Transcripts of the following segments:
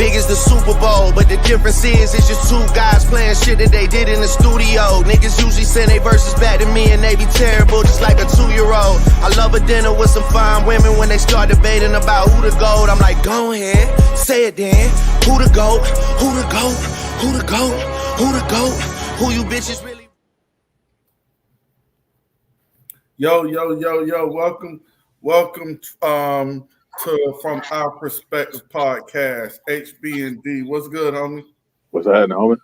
big as the Super Bowl. But the difference is, it's just two guys playing shit that they did in the studio. Niggas usually send their verses back to me and they be terrible, just like a 2-year-old. I love a dinner with some fine women. When they start debating about who the GOAT, I'm like, go ahead, say it then. Who the GOAT? Who the GOAT? Who the GOAT? Who the GOAT? Who you bitches really? Yo, welcome to From Our Perspective podcast, HB&D. What's good, homie? What's happening, homie?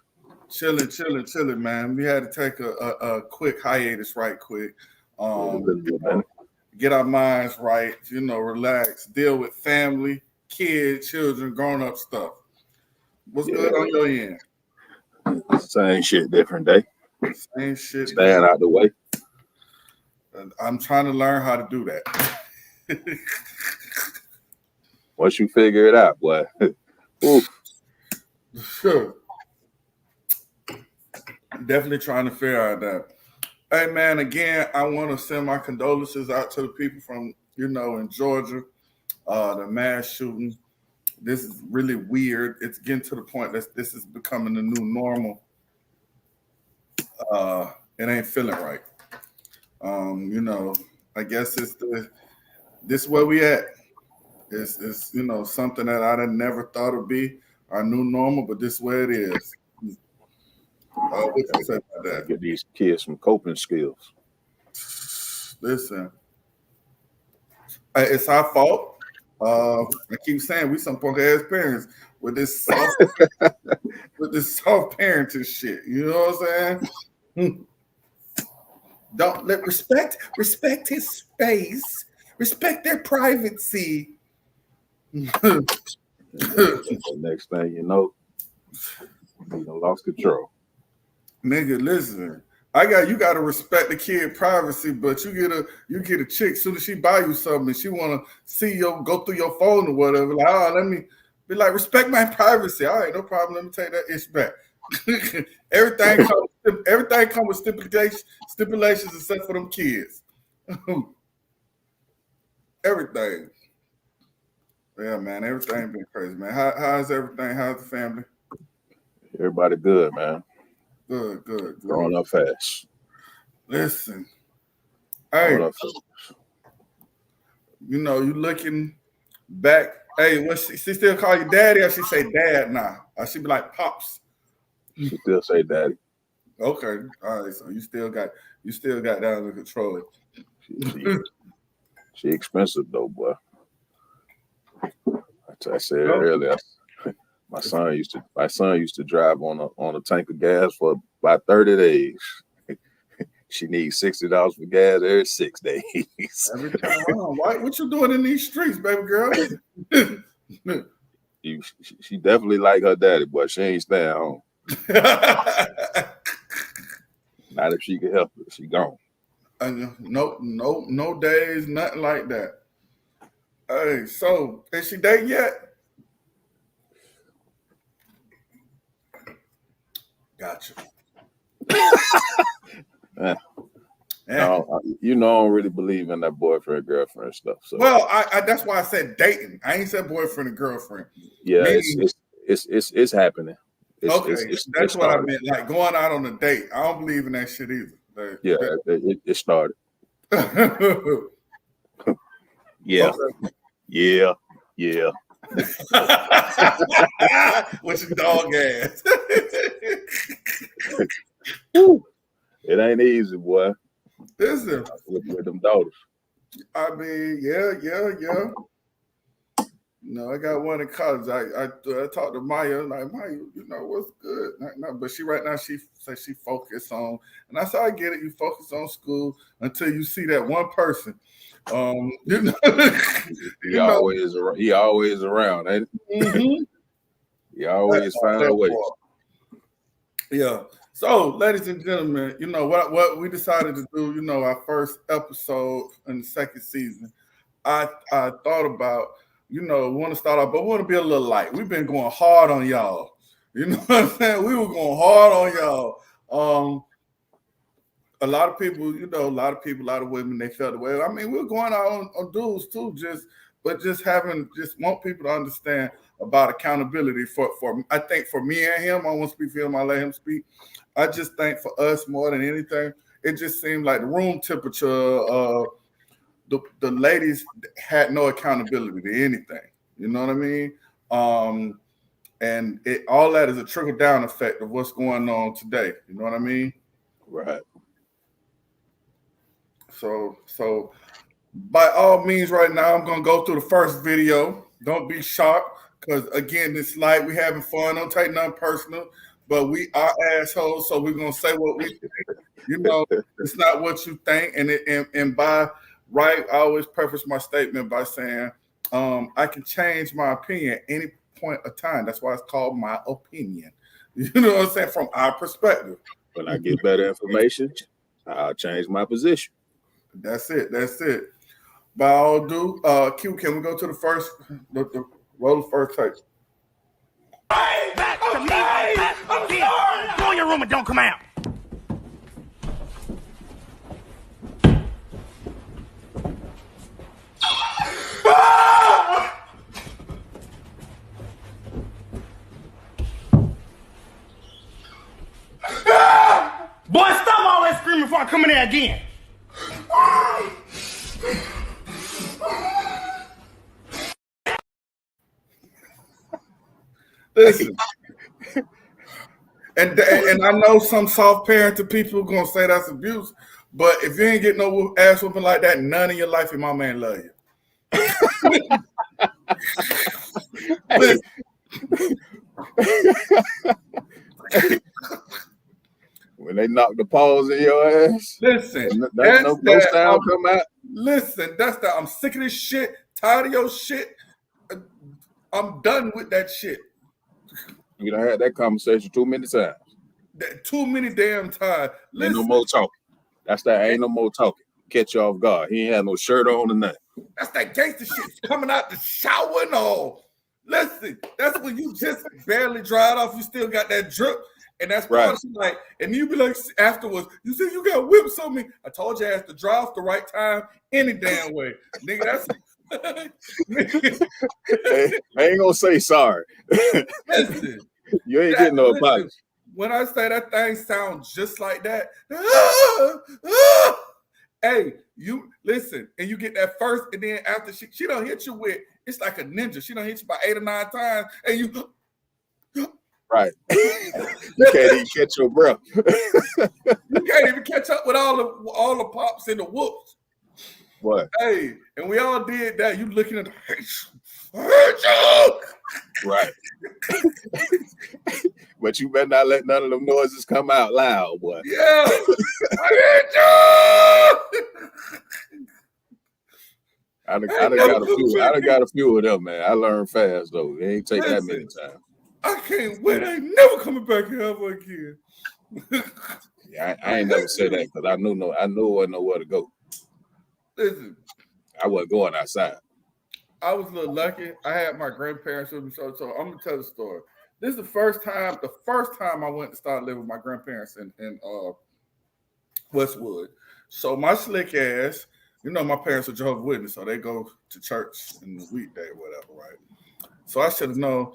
Chilling, man. We had to take a quick hiatus right quick. Get our minds right, relax, deal with family, kids, children, grown-up stuff. What's good on your end? Same shit, different day. Same shit. Staying out the way. I'm trying to learn how to do that. Once you figure it out, boy. Sure. Definitely trying to figure out that. Hey, man, again, I want to send my condolences out to the people from, in Georgia, the mass shooting. This is really weird. It's getting to the point that this is becoming the new normal. It ain't feeling right. I guess this is where we at. It's something that I'd have never thought would be our new normal, but this is where it is. What you say about that? Get these kids some coping skills. Listen, it's our fault. I keep saying we some punk ass parents with this soft, parenting shit. You know what I'm saying? Don't let respect his space, respect their privacy. Next thing you know, lost control. Nigga, listen. You gotta respect the kid privacy, but you get a chick soon as she buy you something and she wanna see go through your phone or whatever. Like, let me be like, respect my privacy. All right, no problem. Let me take that itch back. Everything comes with stipulations except for them kids. Everything. Yeah, man. Everything been crazy, man. How's everything? How's the family? Everybody good, man. Good. Growing up fast. Listen. Hey, you looking back. Hey, when she still call you daddy, or she say dad now? Or she be like pops? She still say daddy. Okay. All right. So you still got that under control. She expensive though, boy. I said earlier, my son used to drive on a tank of gas for about 30 days. She needs $60 for gas every 6 days. Every time. What you doing in these streets, baby girl? She definitely like her daddy, but she ain't staying home. Not if she can help it. She gone. No days, nothing like that. Hey, so is she dating yet? Gotcha. No, I don't really believe in that boyfriend girlfriend stuff. So, well, I that's why I said dating. I ain't said boyfriend and girlfriend. Yeah, it's happening. That's what I meant. Like going out on a date. I don't believe in that shit either. It started. Yeah. Okay. Yeah. With your dog ass. It ain't easy, boy. Listen. With them daughters. I mean, yeah. No, I got one in college. I talked to Maya, like, Maya, what's good? But right now she says she focused on, and I said, I get it. You focus on school until you see that one person. He always around, ain't it? Mm-hmm. He always find a way. Yeah. So, ladies and gentlemen, what we decided to do, our first episode in the second season, I thought about, we want to start off, but we want to be a little light. We've been going hard on y'all. You know what I'm saying? We were going hard on y'all. A lot of people, a lot of women, they felt the way. I mean, we're going out on dudes too, just want people to understand about accountability for I think for me and him. I won't speak for him. I'll let him speak. I just think for us more than anything, it just seemed like the room temperature. The ladies had no accountability to anything. You know what I mean? And all that is a trickle down effect of what's going on today. You know what I mean? Right. So by all means, right now I'm gonna go through the first video. Don't be shocked, because again, it's like we having fun. Don't take nothing personal, but we are assholes, so we're gonna say what we think. You know, it's not what you think, and by right, I always preface my statement by saying I can change my opinion at any point of time. That's why it's called my opinion. You know what I'm saying? From our perspective. When I get better information, I'll change my position. That's it. By all due, Q, can we go to the first, the roll the first tape? Back to me. I'm sorry. Go in your room and don't come out. Boy, stop all that screaming before I come in there again. Listen, and I know some soft parented people are gonna say that's abuse, but if you ain't getting no ass whooping like that, none of your life, and my man love you. Listen. When they knock the paws in your ass, Listen, no sound come out. Listen, that's that. I'm sick of this shit. Tired of your shit. I'm done with that shit. You done had that conversation too many times. Too many damn times. Ain't no more talking. That's that. Ain't no more talking. Catch you off guard. He ain't had no shirt on or nothing. That's that gangster shit coming out the shower and all. Listen, that's when you just barely dried off. You still got that drip. And that's right. Like, and you be like afterwards, you say you got whips on me. I told you I had to dry off the right time any damn way. Nigga, that's I ain't gonna say sorry. Listen, you ain't getting no apology. When I say that thing sounds just like that, hey, you listen, and you get that first, and then after she don't hit you with, it's like a ninja. She don't hit you about 8 or 9 times, and you right. You can't even catch your breath. You can't even catch up with all the pops and the whoops. What? Hey, and we all did that. You looking at the right. But you better not let none of them noises come out loud, boy. Yeah. I done got a few of them, man. I learned fast though. It ain't take that many times. I can't wait. I ain't never coming back here ever again. Yeah, I ain't never said that because I knew I wasn't nowhere to go. Listen, I wasn't going outside. I was a little lucky. I had my grandparents with me, so I'm gonna tell the story. This is the first time I went to start living with my grandparents in Westwood. So my slick ass, you know, my parents are Jehovah's Witnesses, so they go to church in the weekday or whatever, right? So I should have known.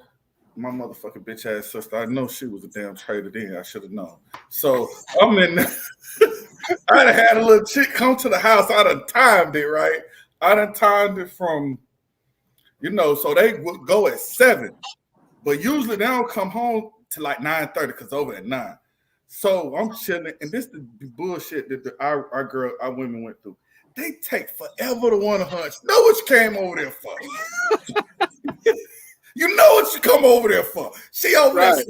My motherfucking bitch ass sister, I know she was a damn traitor then. I should have known. So I'm in. I done had a little chick come to the house. I done timed it, right? I done timed it from, you know, so they would go at 7, but usually they don't come home till like 9:30 because over at 9. So I'm chilling, and this the bullshit that our women went through. They take forever to want to hunch. Know what you came over there for? You know what you come over there for. She over there.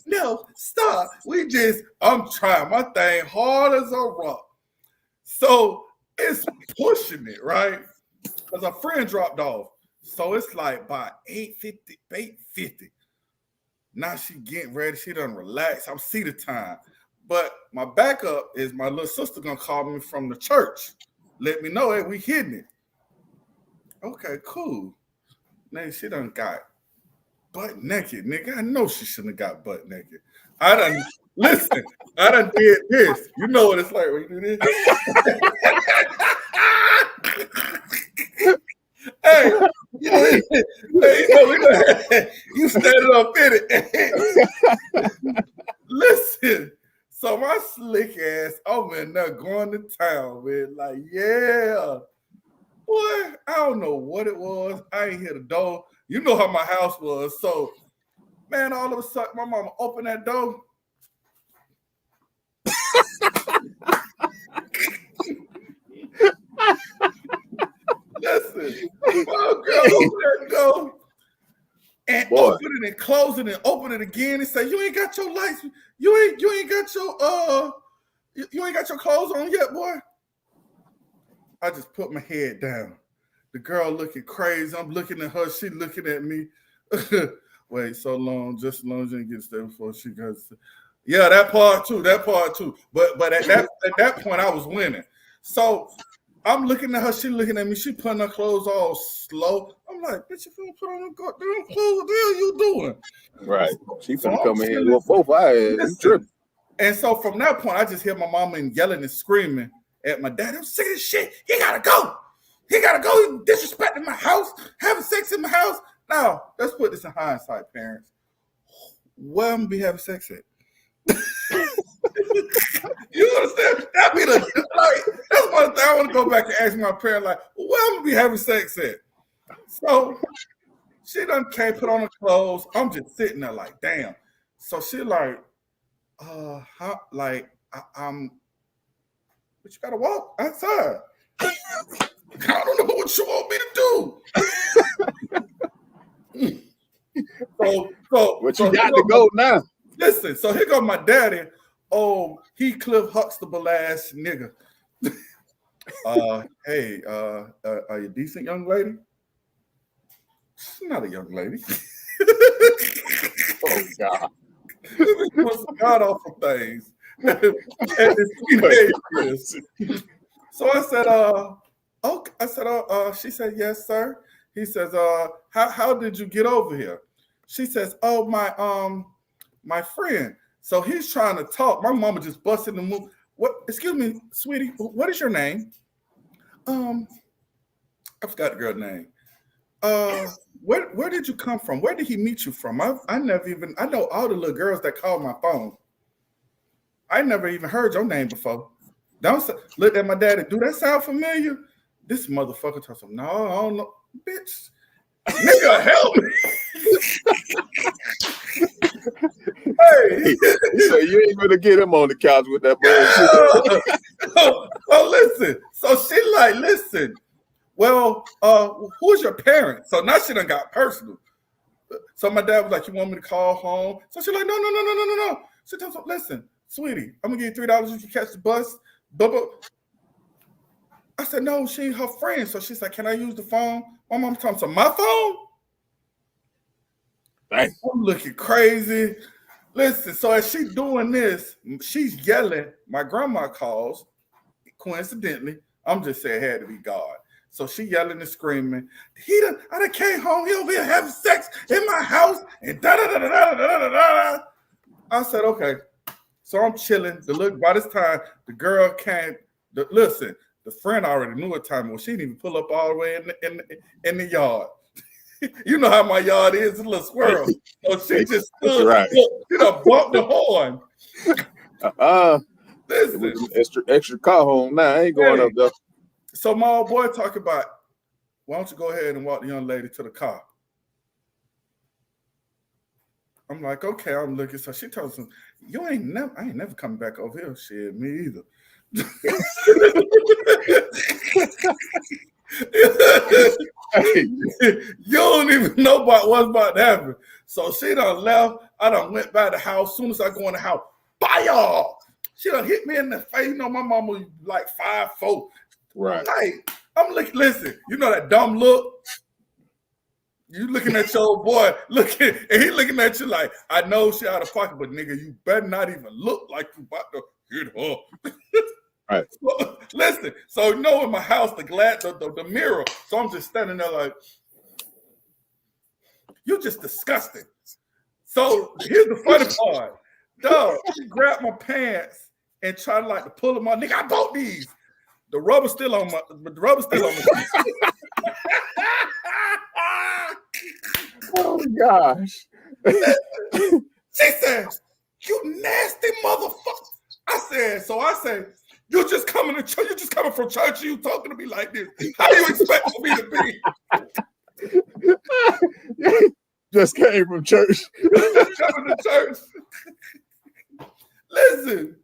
No, stop. I'm trying my thing hard as a rock. So it's pushing it, right? Because a friend dropped off. So it's like by 8:50. Now she getting ready. She done relax. I'm see the time. But my backup is my little sister gonna call me from the church. Let me know, hey, we hitting it. Okay, cool. Nigga, she done got butt naked, nigga. I know she shouldn't have got butt naked. I done did this. You know what it's like when you do this? Hey, You standing up in it. Listen, so my slick ass, I'm in there going to town, man. Like, yeah. Boy, I don't know what it was. I ain't hear the door. You know how my house was. So, man, all of a sudden, my mama opened that door. Listen, my girl opened that door and open it and close it and open it again and say, "You ain't got your lights. You ain't got your clothes on yet, boy." I just put my head down. The girl looking crazy. I'm looking at her. She looking at me. Wait, so long, just as long as you didn't get there before she got. Yeah, that part too. But at that point, I was winning. So I'm looking at her. She looking at me. She putting her clothes all slow. I'm like, bitch, if you don't put on them goddamn clothes, what the hell you doing? Right. She finna come in here with both eyes. And so from that point, I just hear my mama yelling and screaming at my dad. I'm sick of this shit. He gotta go. He gotta go. He disrespecting my house, having sex in my house. Now, let's put this in hindsight, parents. Where I'm gonna be having sex at? You understand? That's one thing I want to go back and ask my parents, like, where I'm gonna be having sex at? So she done can't put on her clothes. I'm just sitting there like, damn. So she like, how, like, I'm, but you gotta walk outside. I don't know what you want me to do. But you got to go now. Listen, so here go my daddy. Oh, he Cliff Huxtable ass nigga. Hey, are you a decent young lady? She's not a young lady. Oh God. God awful things. So I said, okay. I said, she said, yes, sir. He says, how did you get over here? She says, oh, my friend. So he's trying to talk. My mama just busted the move. What? Excuse me, sweetie. What is your name? I forgot the girl's name. Where did you come from? Where did he meet you from? I know all the little girls that call my phone. I never even heard your name before. Don't look at my daddy. Do that sound familiar? This motherfucker tells him, no, I don't know. Bitch, nigga, help me. Hey. So you ain't gonna get him on the couch with that bullshit. Oh, listen. So she like, listen. Well, who's your parents? So now she done got personal. So my dad was like, you want me to call home? So she's like, no. She tells him, listen, sweetie, I'm gonna give you $3 if you catch the bus. I said, no, she ain't her friend. So she's like, can I use the phone? My mom told me, so my phone? Thanks. I'm looking crazy. Listen, so as she's doing this, she's yelling. My grandma calls, coincidentally. I'm just saying it had to be God. So she yelling and screaming. I done came home. He over here having sex in my house and da-da-da-da-da-da-da-da. I said, okay. So I'm chilling. By this time, the girl came. Listen, the friend already knew what time it was. She didn't even pull up all the way in the yard. You know how my yard is, a little squirrel. So she just stood. Right. She done bumped the horn. Listen. Extra car home now. I ain't going up there. So my old boy talk about, why don't you go ahead and walk the young lady to the car? I'm like, okay, I'm looking. So she tells him, I ain't never coming back over here. Shit, me either. You don't even know what's about to happen. So she done left. I done went by the house. Soon as I go in the house, bye y'all. She done hit me in the face. You know, my mama like 5'4". Right. Like, I'm looking, listen, you know that dumb look? You looking at your old boy, and he looking at you like, I know she out of pocket, but nigga, you better not even look like you about to hit her. Right. So, listen, so you know in my house, the mirror, so I'm just standing there like, you're just disgusting. So here's the funny part. Dog, she grabbed my pants and tried to pull them on. Nigga, I bought these. The rubber's still on my Oh gosh. She said, "You nasty motherfucker." I said, "You just coming to church? You just coming from church? And you talking to me like this? How you expect me to be?" Just came from church. Just coming to church. Listen,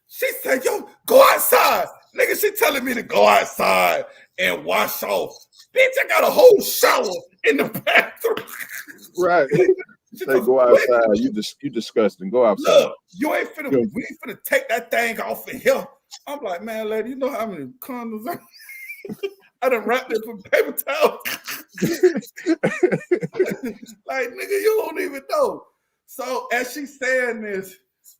she said, "Yo, go outside, nigga." She telling me to go outside and wash off. Bitch, I got a whole shower in the bathroom. Right. They go outside. You disgusting. Go outside. Look, we ain't finna take that thing off of here. I'm like, man, lady, you know how many condoms I done wrapped it with paper towel. Like, nigga, you don't even know. So as she's saying this,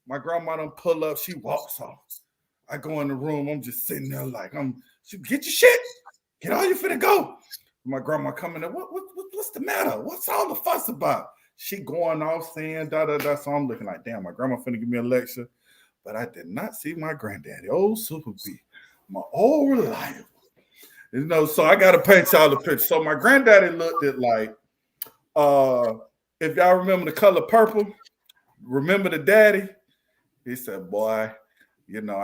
my grandma done pull up, she walks off. I go in the room, I'm just sitting there like, she get your shit. Get all you finna go. My grandma coming in, what's the matter? What's all the fuss about? She going off saying da-da-da. So I'm looking like, damn, my grandma finna give me a lecture. But I did not see my granddaddy, old Super B, my old reliable. You know, so I got to paint y'all the picture. So my granddaddy looked at like, if y'all remember the color purple, remember the daddy? He said, boy, you know,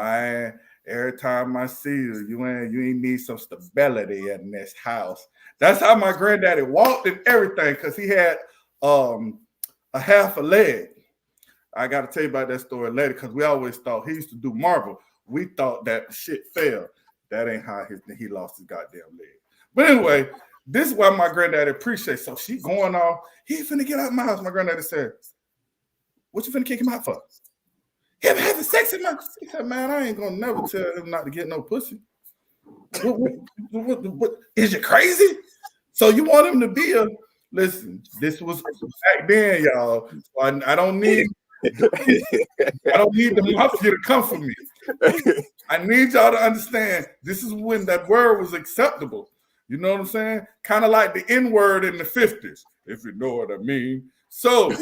every time I see you, you ain't need some stability in this house. That's how my granddaddy walked and everything, because he had a half a leg. I got to tell you about that story later, because we always thought he used to do marble. We thought that shit fell. That ain't how he lost his goddamn leg. But anyway, this is why my granddaddy appreciates. So she going off. He finna get out of my house. My granddaddy said, "What you finna kick him out for? Him having sex in my house?" He said, "Man, I ain't gonna never tell him not to get no pussy. What is you crazy? So you want him to be a..." Listen, this was back then, y'all. So I don't need the mafia to come for me. I need y'all to understand this is when that word was acceptable. You know what I'm saying? Kind of like the N-word in the 50s, if you know what I mean. So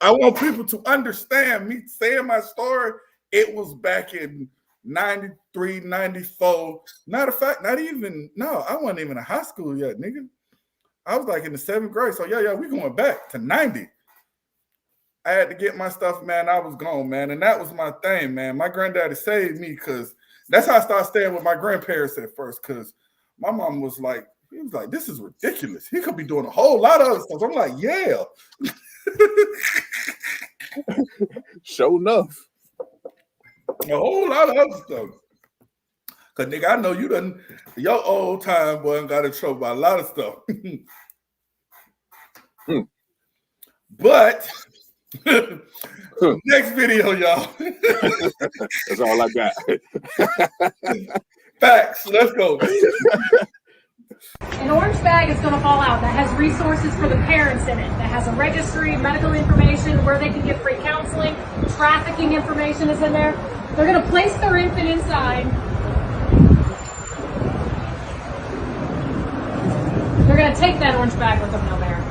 I want people to understand me saying my story. It was back in 93, 94. Matter of fact, I wasn't even in high school yet, nigga. I was like in the 7th grade. So yeah, we going back to 90. I had to get my stuff, man. I was gone, man. And that was my thing, man. My granddaddy saved me, because that's how I started staying with my grandparents at first, because my mom was like, this is ridiculous. He could be doing a whole lot of other stuff. I'm like, yeah. Sure enough. A whole lot of other stuff. Because, nigga, I know you done, your old time boy got in trouble by a lot of stuff. But... next video, y'all. That's all I got. Facts. Let's go. An orange bag is going to fall out that has resources for the parents in it, that has a registry, medical information, where they can get free counseling, trafficking information is in there. They're going to place their infant inside. They're going to take that orange bag with them now there.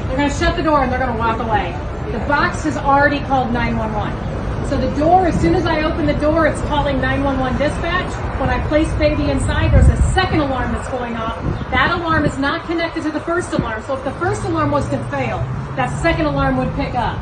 They're going to shut the door and they're going to walk away. The box has already called 911. So the door, as soon as I open the door, it's calling 911 dispatch. When I place baby inside, there's a second alarm that's going off. That alarm is not connected to the first alarm. So if the first alarm was to fail, that second alarm would pick up.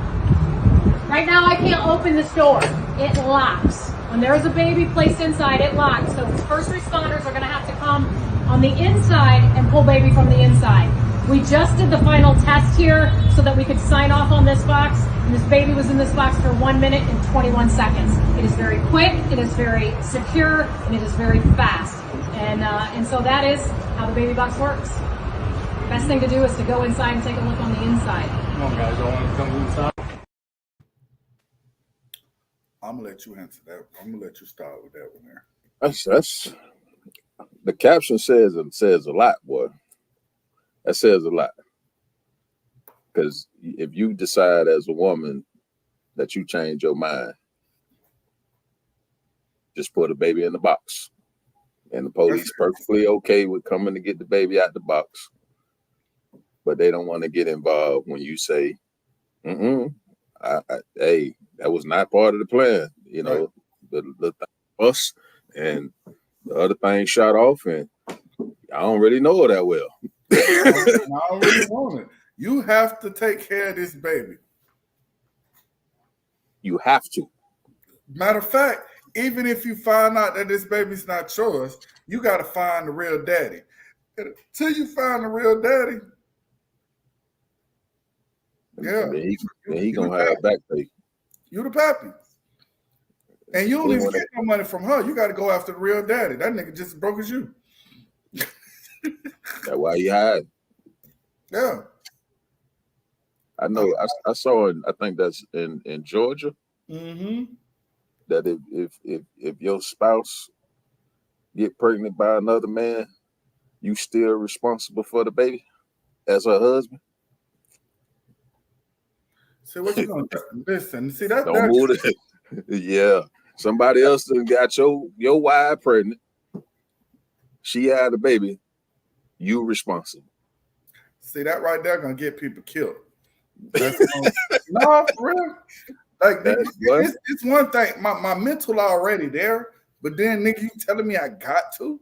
Right now, I can't open this door. It locks. When there is a baby placed inside, it locks. So first responders are going to have to come on the inside and pull baby from the inside. We just did the final test here so that we could sign off on this box. And this baby was in this box for 1 minute and 21 seconds. It is very quick, it is very secure, and it is very fast. And so that is how the baby box works. Best thing to do is to go inside and take a look on the inside. Come on, guys, y'all want to come inside? I'm gonna let you answer that. I'm gonna let you start with that one there. That's the caption says a lot, boy. That says a lot. Because if you decide as a woman that you change your mind, just put a baby in the box. And the police perfectly okay with coming to get the baby out the box. But they don't want to get involved when you say, hey, that was not part of the plan. You know, the thing bust and the other thing shot off, and I don't really know her that well. I don't really want it. You have to take care of this baby. You have to. Matter of fact, even if you find out that this baby's not yours, you got to find the real daddy. Until you find the real daddy, yeah, And he gonna have back pay. You the pappy. And you don't even get no money from her. You got to go after the real daddy. That nigga just as broke as you. That's why he hide. Yeah. I know. I saw it. I think that's in Georgia. Mm-hmm. That if your spouse get pregnant by another man, you still responsible for the baby as her husband. See what you gonna do? Listen. See that? Don't move it. Yeah. Somebody else done got your wife pregnant. She had a baby. You responsible. See that right there gonna get people killed. No, for real. Like it's one thing. My mental already there, but then nigga, you telling me I got to.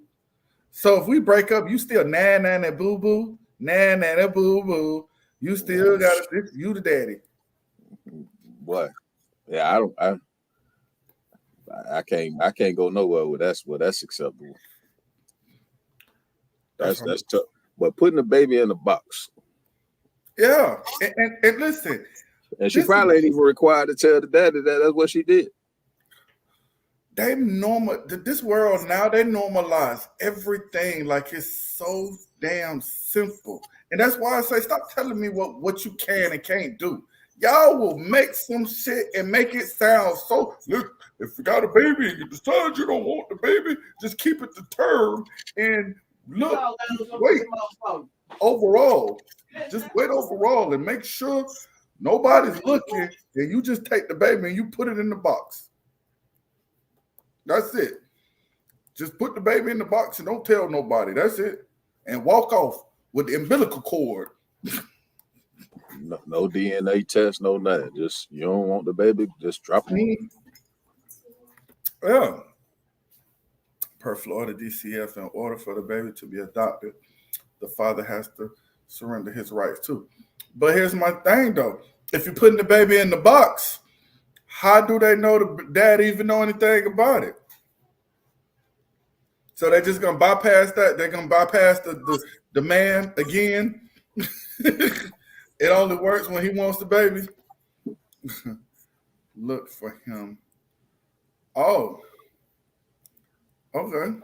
So if we break up, you still nah boo boo, nah boo boo. You still got it. You the daddy. What? Yeah, I can't go nowhere with that's acceptable. That's tough. But putting the baby in the box. Yeah, and listen. And she probably ain't even required to tell the daddy that that's what she did. This world now, they normalize everything like it's so damn simple. And that's why I say stop telling me what you can and can't do. Y'all will make some shit and make it sound so, look, if you got a baby and you decide you don't want the baby, just keep it to term and look, wait overall. Just wait overall and make sure nobody's looking, and you just take the baby and you put it in the box. That's it. Just put the baby in the box and don't tell nobody. That's it. And walk off with the umbilical cord. No DNA test, no nothing. Just you don't want the baby, just drop it. Yeah. Per Florida DCF, in order for the baby to be adopted, the father has to surrender his rights too. But here's my thing though. If you're putting the baby in the box, how do they know the dad even know anything about it? So they're just gonna bypass that. They're gonna bypass the man again. It only works when he wants the baby. Look for him. Oh. Okay.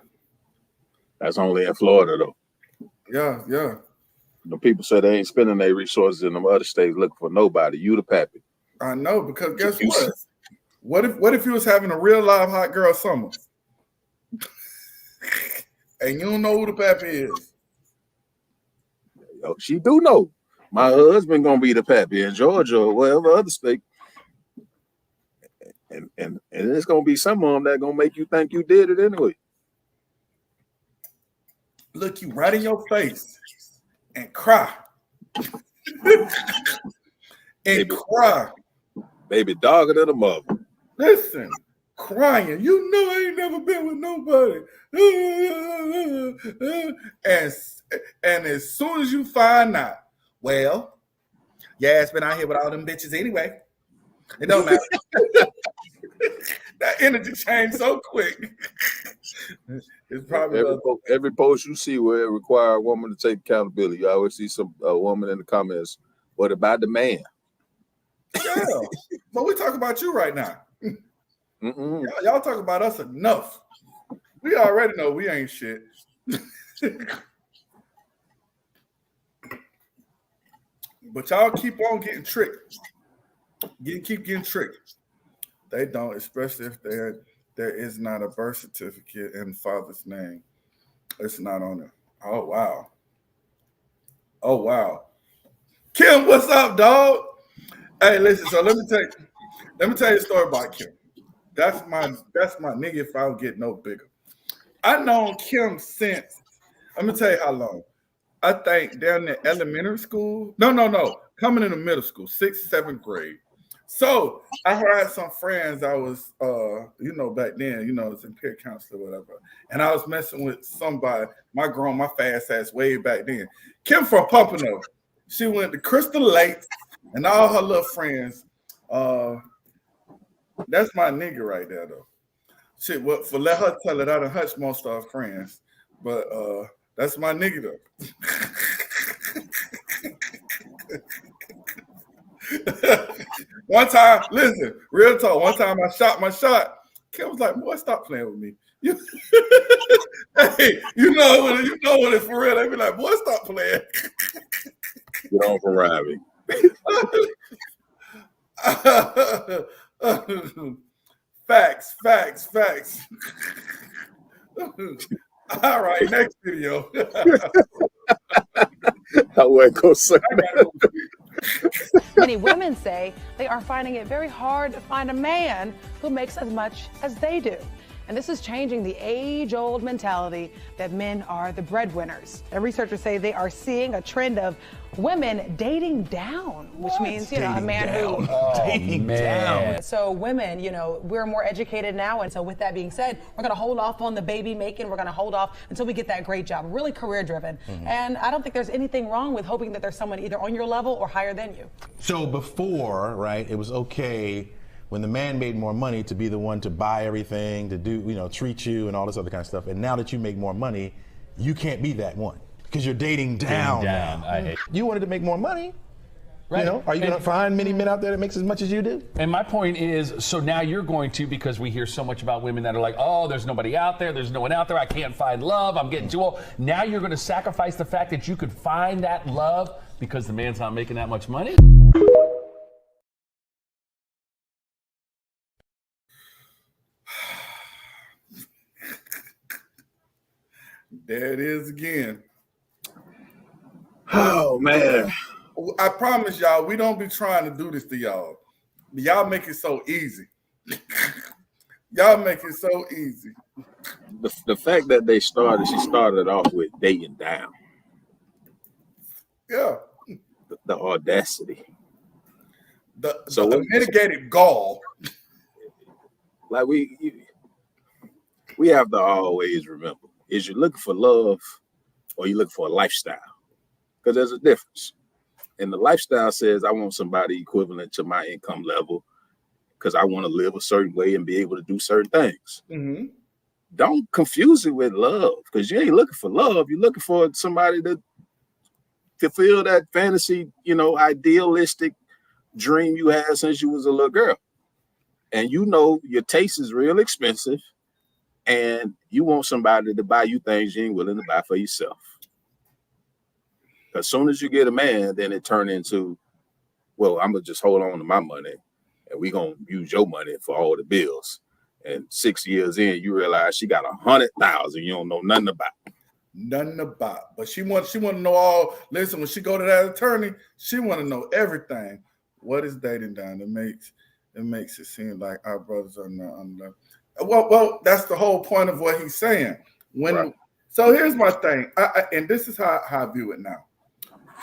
That's only in Florida though. Yeah. The people say they ain't spending their resources in them other states looking for nobody. You the pappy. I know, because guess what? What if you was having a real live hot girl summer? And you don't know who the pappy is? Yo, she do know. My husband gonna be the pappy in Georgia or whatever other state. And it's gonna be some of them that gonna make you think you did it anyway. Look you right in your face and cry. Cry. Baby dogger than a mother. Listen, crying. You know I ain't never been with nobody. And as soon as you find out, well, yeah, it's been out here with all them bitches anyway. It don't matter. That energy changed so quick. It's probably every post you see where it requires a woman to take accountability. You always see a woman in the comments. What about the man? Yeah, but we talk about you right now. Y'all talk about us enough. We already know we ain't shit. But y'all keep on getting tricked. Keep getting tricked. They don't, especially if there is not a birth certificate in father's name. It's not on it. Oh wow. Kim, what's up, dog? Hey, listen. So let me tell you a story about Kim. That's my nigga. If I don't get no bigger, I known Kim since. Let me tell you how long. I think down in elementary school. No. Coming into middle school, 6th, 7th grade. So I had some friends I was, back then, it's in peer counselor or whatever. And I was messing with somebody, my fast ass way back then. Kim from Pompano. She went to Crystal Lake and all her little friends. That's my nigga right there, though. Shit, what for let her tell it, I done hushed most of our friends. But that's my nigga though. One time, listen, real talk. One time I shot my shot. Kim was like, "Boy, stop playing with me." Hey, you know what it's for real. They be like, "Boy, stop playing." Get on from Robbie. Facts. All right, next video. I wouldn't go say that. Many women say they are finding it very hard to find a man who makes as much as they do. And this is changing the age-old mentality that men are the breadwinners. And researchers say they are seeing a trend of women dating down, which means, a man who... dating down. So women, we're more educated now. And so with that being said, we're going to hold off on the baby making. We're going to hold off until we get that great job, really career driven. Mm-hmm. And I don't think there's anything wrong with hoping that there's someone either on your level or higher than you. So before, right, it was okay when the man made more money to be the one to buy everything, to do, treat you and all this other kind of stuff. And now that you make more money, you can't be that one because you're dating down. You wanted to make more money. Right. Are you going to find many men out there that makes as much as you do? And my point is, so now you're going to, because we hear so much about women that are like, oh, there's nobody out there, there's no one out there, I can't find love, I'm getting too old. Now you're going to sacrifice the fact that you could find that love because the man's not making that much money? There it is again. Oh, man. I promise y'all, we don't be trying to do this to y'all. Y'all make it so easy. Y'all make it so easy. The fact that she started off with dating down. Yeah. The audacity. The mitigated gall. Like we have to always remember, is you looking for love or you looking for a lifestyle? Because there's a difference. And the lifestyle says I want somebody equivalent to my income level because I want to live a certain way and be able to do certain things. Mm-hmm. Don't confuse it with love because you ain't looking for love. You're looking for somebody to fulfill that fantasy, idealistic dream you had since you was a little girl. And your taste is real expensive and you want somebody to buy you things you ain't willing to buy for yourself. As soon as you get a man, then it turns into, well, I'm going to just hold on to my money and we're going to use your money for all the bills. And 6 years in, you realize she got 100,000 you don't know nothing about. Nothing about. But she want to know all. Listen, when she go to that attorney, she want to know everything. What is dating down? It makes it seem like our brothers are not. Well, that's the whole point of what he's saying. Right. So here's my thing, and this is how I view it now.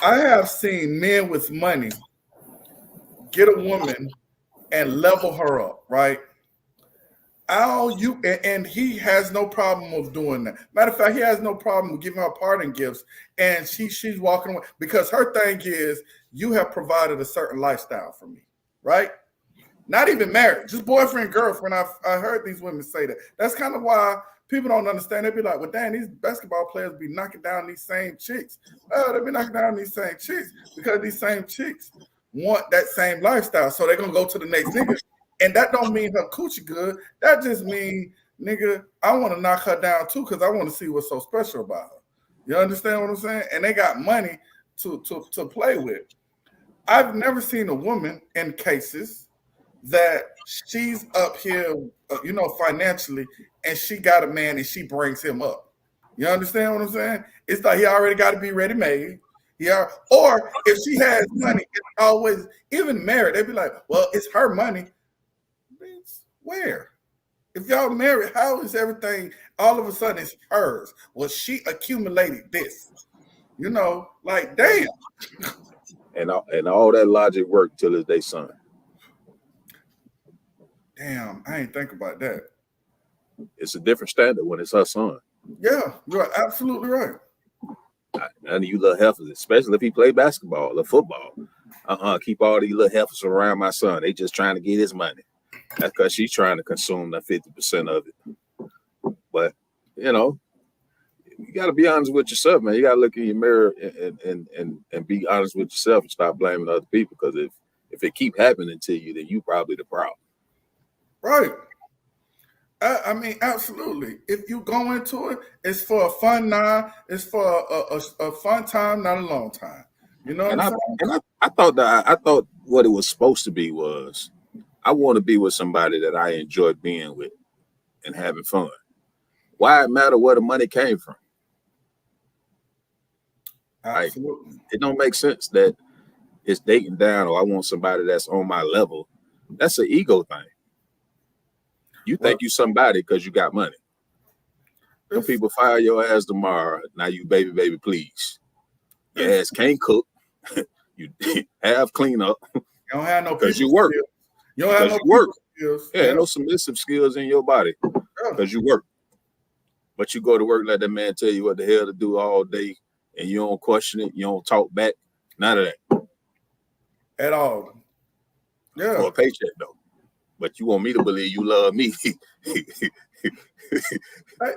I have seen men with money get a woman and level her up, right? And he has no problem with doing that. Matter of fact, he has no problem with giving her parting gifts, and she's walking away because her thing is, you have provided a certain lifestyle for me, right? Not even married, just boyfriend, girlfriend. I heard these women say that. That's kind of why people don't understand. They be like, well, damn, these basketball players be knocking down these same chicks. Well, they be knocking down these same chicks because these same chicks want that same lifestyle. So they're going to go to the next nigga. And that don't mean her coochie good. That just mean, nigga, I want to knock her down too because I want to see what's so special about her. You understand what I'm saying? And they got money to play with. I've never seen a woman in cases that she's up here, financially, and she got a man and she brings him up. You understand what I'm saying? It's like he already got to be ready-made. Or if she has money, it's always, even married, they'd be like, well, it's her money. Where? If y'all married, how is everything all of a sudden it's hers? Well, she accumulated this. Like, damn. And all that logic worked till it's their son. damn, I ain't think about that. It's a different standard when it's her son. Yeah, you're absolutely right. None of you little heifers, especially if he play basketball or football. Keep all these little heifers around my son. They just trying to get his money. That's because she's trying to consume that 50% of it. But, you know, you got to be honest with yourself, man. You got to look in your mirror and be honest with yourself and stop blaming other people. Because if it keep happening to you, then you probably the problem. Right. I mean, absolutely. If you go into it, it's for a fun time. It's for a fun time, not a long time. You know what I'm saying? And I thought what it was supposed to be was I want to be with somebody that I enjoy being with and having fun. Why it matter where the money came from? Absolutely. Like, it don't make sense that it's dating down or I want somebody that's on my level. That's an ego thing. You think you somebody because you got money. Some people fire your ass tomorrow. Now you baby, please. Your ass can't cook. You have cleanup. You don't have no because you work. Skills. You don't have no work. Skills. Yeah, no submissive skills in your body because you work. But you go to work, let that man tell you what the hell to do all day, and you don't question it. You don't talk back. None of that. At all. Yeah. For a paycheck, though. But you want me to believe you love me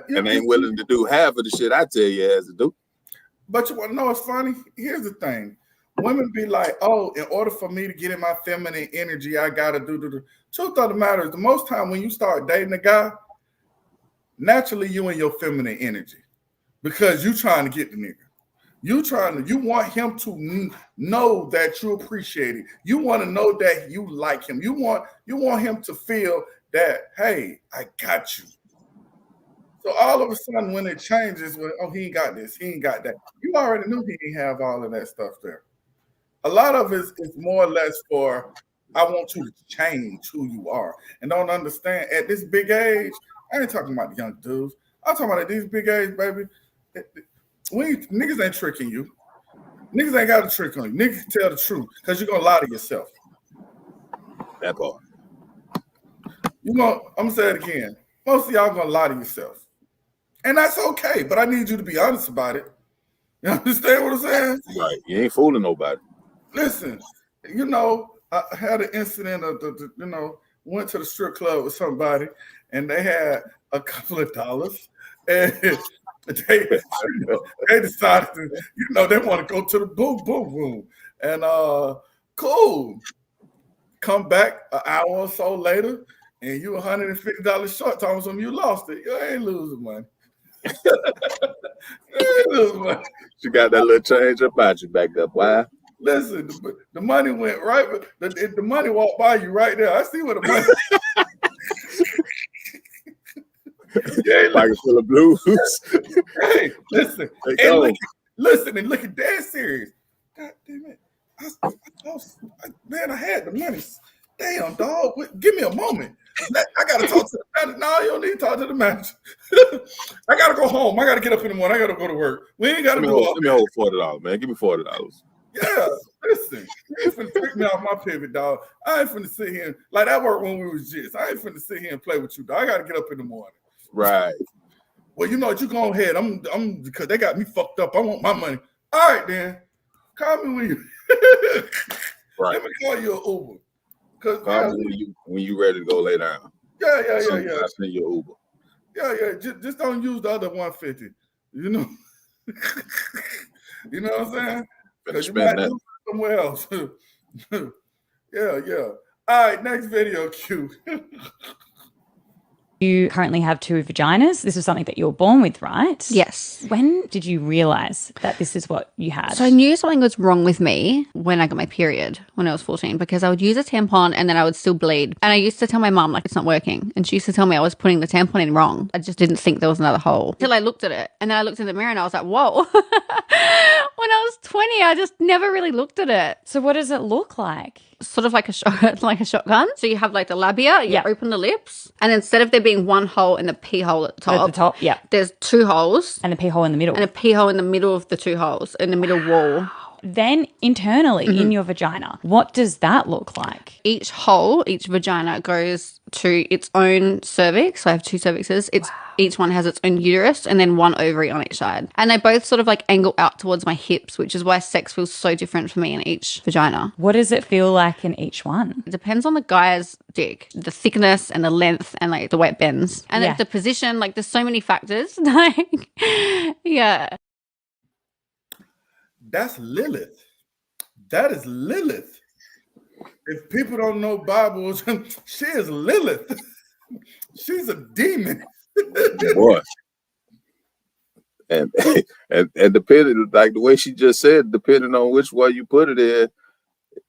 and ain't willing to do half of the shit I tell you as to do. But you want to know what's funny? Here's the thing. Women be like, oh, in order for me to get in my feminine energy, I got to do. Truth of the matter is, the most time when you start dating a guy, naturally you in your feminine energy because you trying to get the nigga. You want him to know that you appreciate it. You want to know that you like him. You want him to feel that, hey, I got you. So all of a sudden when it changes, he ain't got this, he ain't got that. You already knew he didn't have all of that stuff there. A lot of it is more or less for, I want you to change who you are. And don't understand, at this big age, I ain't talking about the young dudes. I'm talking about at these big age, baby. Niggas ain't tricking you. Niggas ain't got a trick on you. Niggas tell the truth because you're going to lie to yourself. That part. I'm going to say it again. Most of y'all going to lie to yourself. And that's okay, but I need you to be honest about it. You understand what I'm saying? Right. You ain't fooling nobody. Listen, I had an incident of, went to the strip club with somebody and they had a couple of dollars and they decided to, they want to go to the boom room. And cool. Come back an hour or so later and you $150 short, talking something you lost it. You ain't losing money. You got that little change about you back there. Why? Listen, the money went right, but the money walked by you right there. I see where the money. Yeah, like a full of blues. Hey, listen, and looking dead serious. God damn it! I had the money. Damn, dog. Give me a moment. I gotta talk to the manager. No, you don't need to talk to the manager. I gotta go home. I gotta get up in the morning. I gotta go to work. We ain't gotta do all. Let me hold $40, man. Give me $40. Yeah, listen. You ain't finna trick me off my pivot, dog. I ain't finna sit here like that worked when we was just. I ain't finna sit here and play with you, dog. I gotta get up in the morning. Right. Well, you know what? You go ahead. I'm because they got me fucked up. I want my money. All right, then. Call me when you. Right. Let me call you an Uber. Call me when you ready to go lay down. Yeah. I send you an Uber. Yeah. Just don't use the other 150. You know. You know what I'm saying? Because you might do somewhere else. Yeah. All right, next video, Q. You currently have 2 vaginas. This is something that you were born with, right? Yes. When did you realize that this is what you had? So I knew something was wrong with me when I got my period when I was 14 because I would use a tampon and then I would still bleed. And I used to tell my mom, like, it's not working. And she used to tell me I was putting the tampon in wrong. I just didn't think there was another hole until I looked at it. And then I looked in the mirror and I was like, whoa. When I was 20, I just never really looked at it. So what does it look like? Sort of like a shotgun. So you have like the labia, you open the lips, and instead of there being one hole and the pee hole at the top, there's 2 holes. And a pee hole in the middle. And a pee hole in the middle of the 2 holes, in the middle wall. Then internally in your vagina, what does that look like? Each hole, each vagina goes to its own cervix. So I have 2 cervixes. Each one has its own uterus and then 1 ovary on each side. And they both sort of like angle out towards my hips, which is why sex feels so different for me in each vagina. What does it feel like in each one? It depends on the guy's dick, the thickness and the length and like the way it bends. And Yeah. the position, like there's so many factors. Like, yeah. That's Lilith. That is Lilith. If people don't know Bible, she is Lilith. She's a demon. Boy. And depending, like the way she just said, depending on which one you put it in,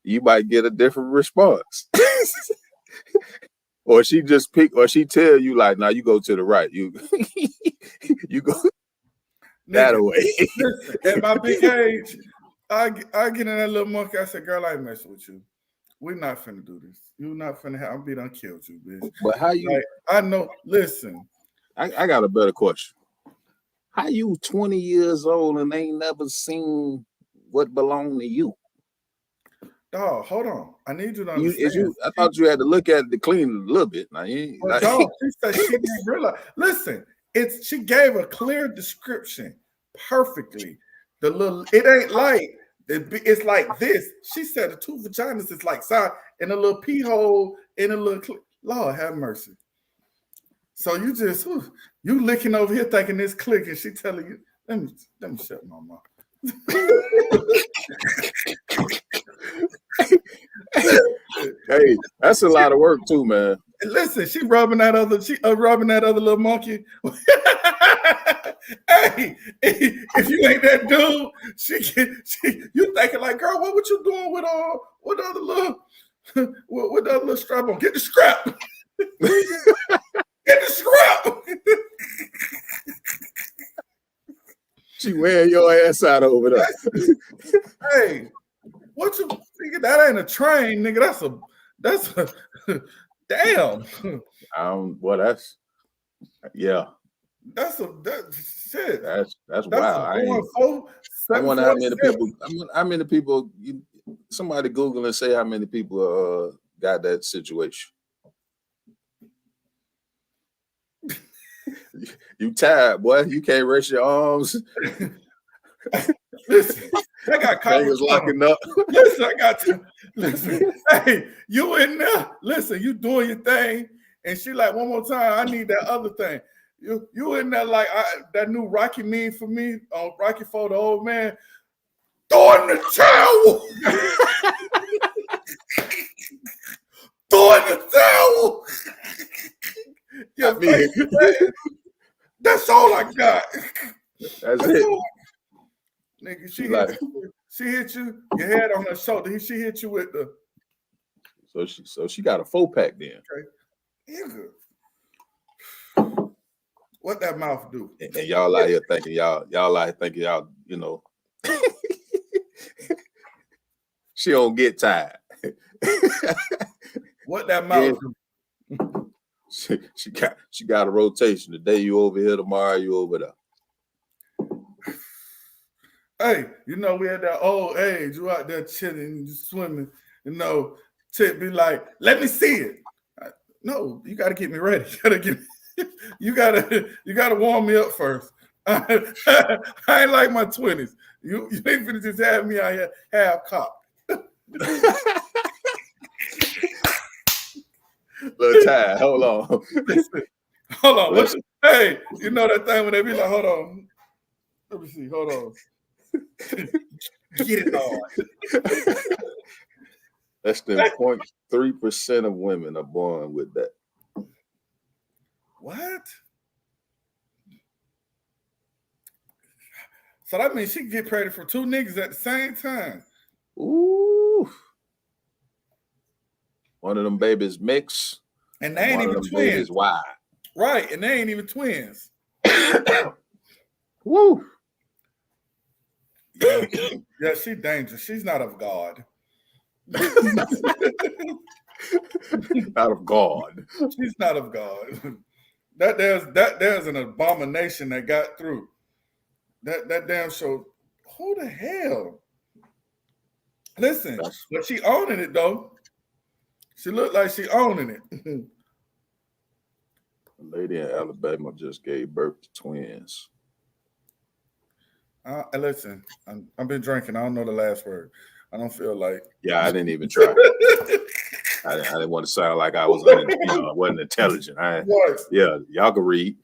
you might get a different response. Or she just pick, or she tell you like, "Now you go to the right." You go that way. Listen, at my big age, I get in that little monkey. I said, "Girl, I ain't messing with you. We're not finna do this. You're not finna have. I'm done killed you, bitch." But how you? Like, I know. Listen, I got a better question. How you 20 years old and ain't never seen what belonged to you? dog, hold on. I need you to understand. I thought you had to look at it to clean it a little bit. Now, But dog, she said she didn't realize. Listen, she gave a clear description perfectly. It ain't like it's like this. She said the 2 vaginas is like side in a little pee hole in a little. Lord have mercy. So you just you licking over here thinking this click, and she telling you, let me shut my mouth. Hey, that's a lot of work too, man. Listen, she rubbing that other little monkey. Hey, if you ain't that dude, you thinking like, girl, what you doing with the other little strap on? Get the scrap. Get the scrap. She wearing your ass out over there. Hey, what you thinking? That ain't a train, nigga. That's a damn. Well, that's shit. That's wild. I wonder how many people. Somebody Google and say how many people got that situation. You tired, boy. You can't raise your arms. Listen, I got fingers locking up. Listen, listen. Hey, you in there? Listen, you doing your thing, and she like, one more time. I need that other thing. You in there like that new Rocky meme for me on Rocky for the old man. Throw in the towel. Throw in the towel. That's all I got. That's it. Nigga, she hit you, your head on her shoulder. She hit you with the. So she got a 4-pack then. Okay. What that mouth do? And y'all out here thinking y'all you know. She don't get tired. What that mouth do? She got a rotation. Today you over here, tomorrow you over there. Hey, we had that old age. You out there chilling, swimming. Chick be like, "Let me see it." No, you got to get me ready. You gotta warm me up first. I ain't like my 20s. You ain't finna just have me out here half cocked. Little tired. Hold on. Hey, you know that thing when they be like, hold on. Let me see. Hold on. Get it on. Less than 0.3% of women are born with that. What? So that means she can get pregnant for 2 niggas at the same time. Ooh. One of them babies mix. And they ain't even twins. Wide. Right, and they ain't even twins. Woo. Yeah, she's dangerous. She's not of God. Not of God. She's not of God. There's an abomination that got through. That damn show. Who the hell? Listen, but she owning it though. She looked like she owning it. A lady in Alabama just gave birth to twins. Listen, I've been drinking. I don't know the last word. I don't feel like. Yeah, I didn't even try. I didn't want to sound like I was, wasn't intelligent. Yeah, y'all can read.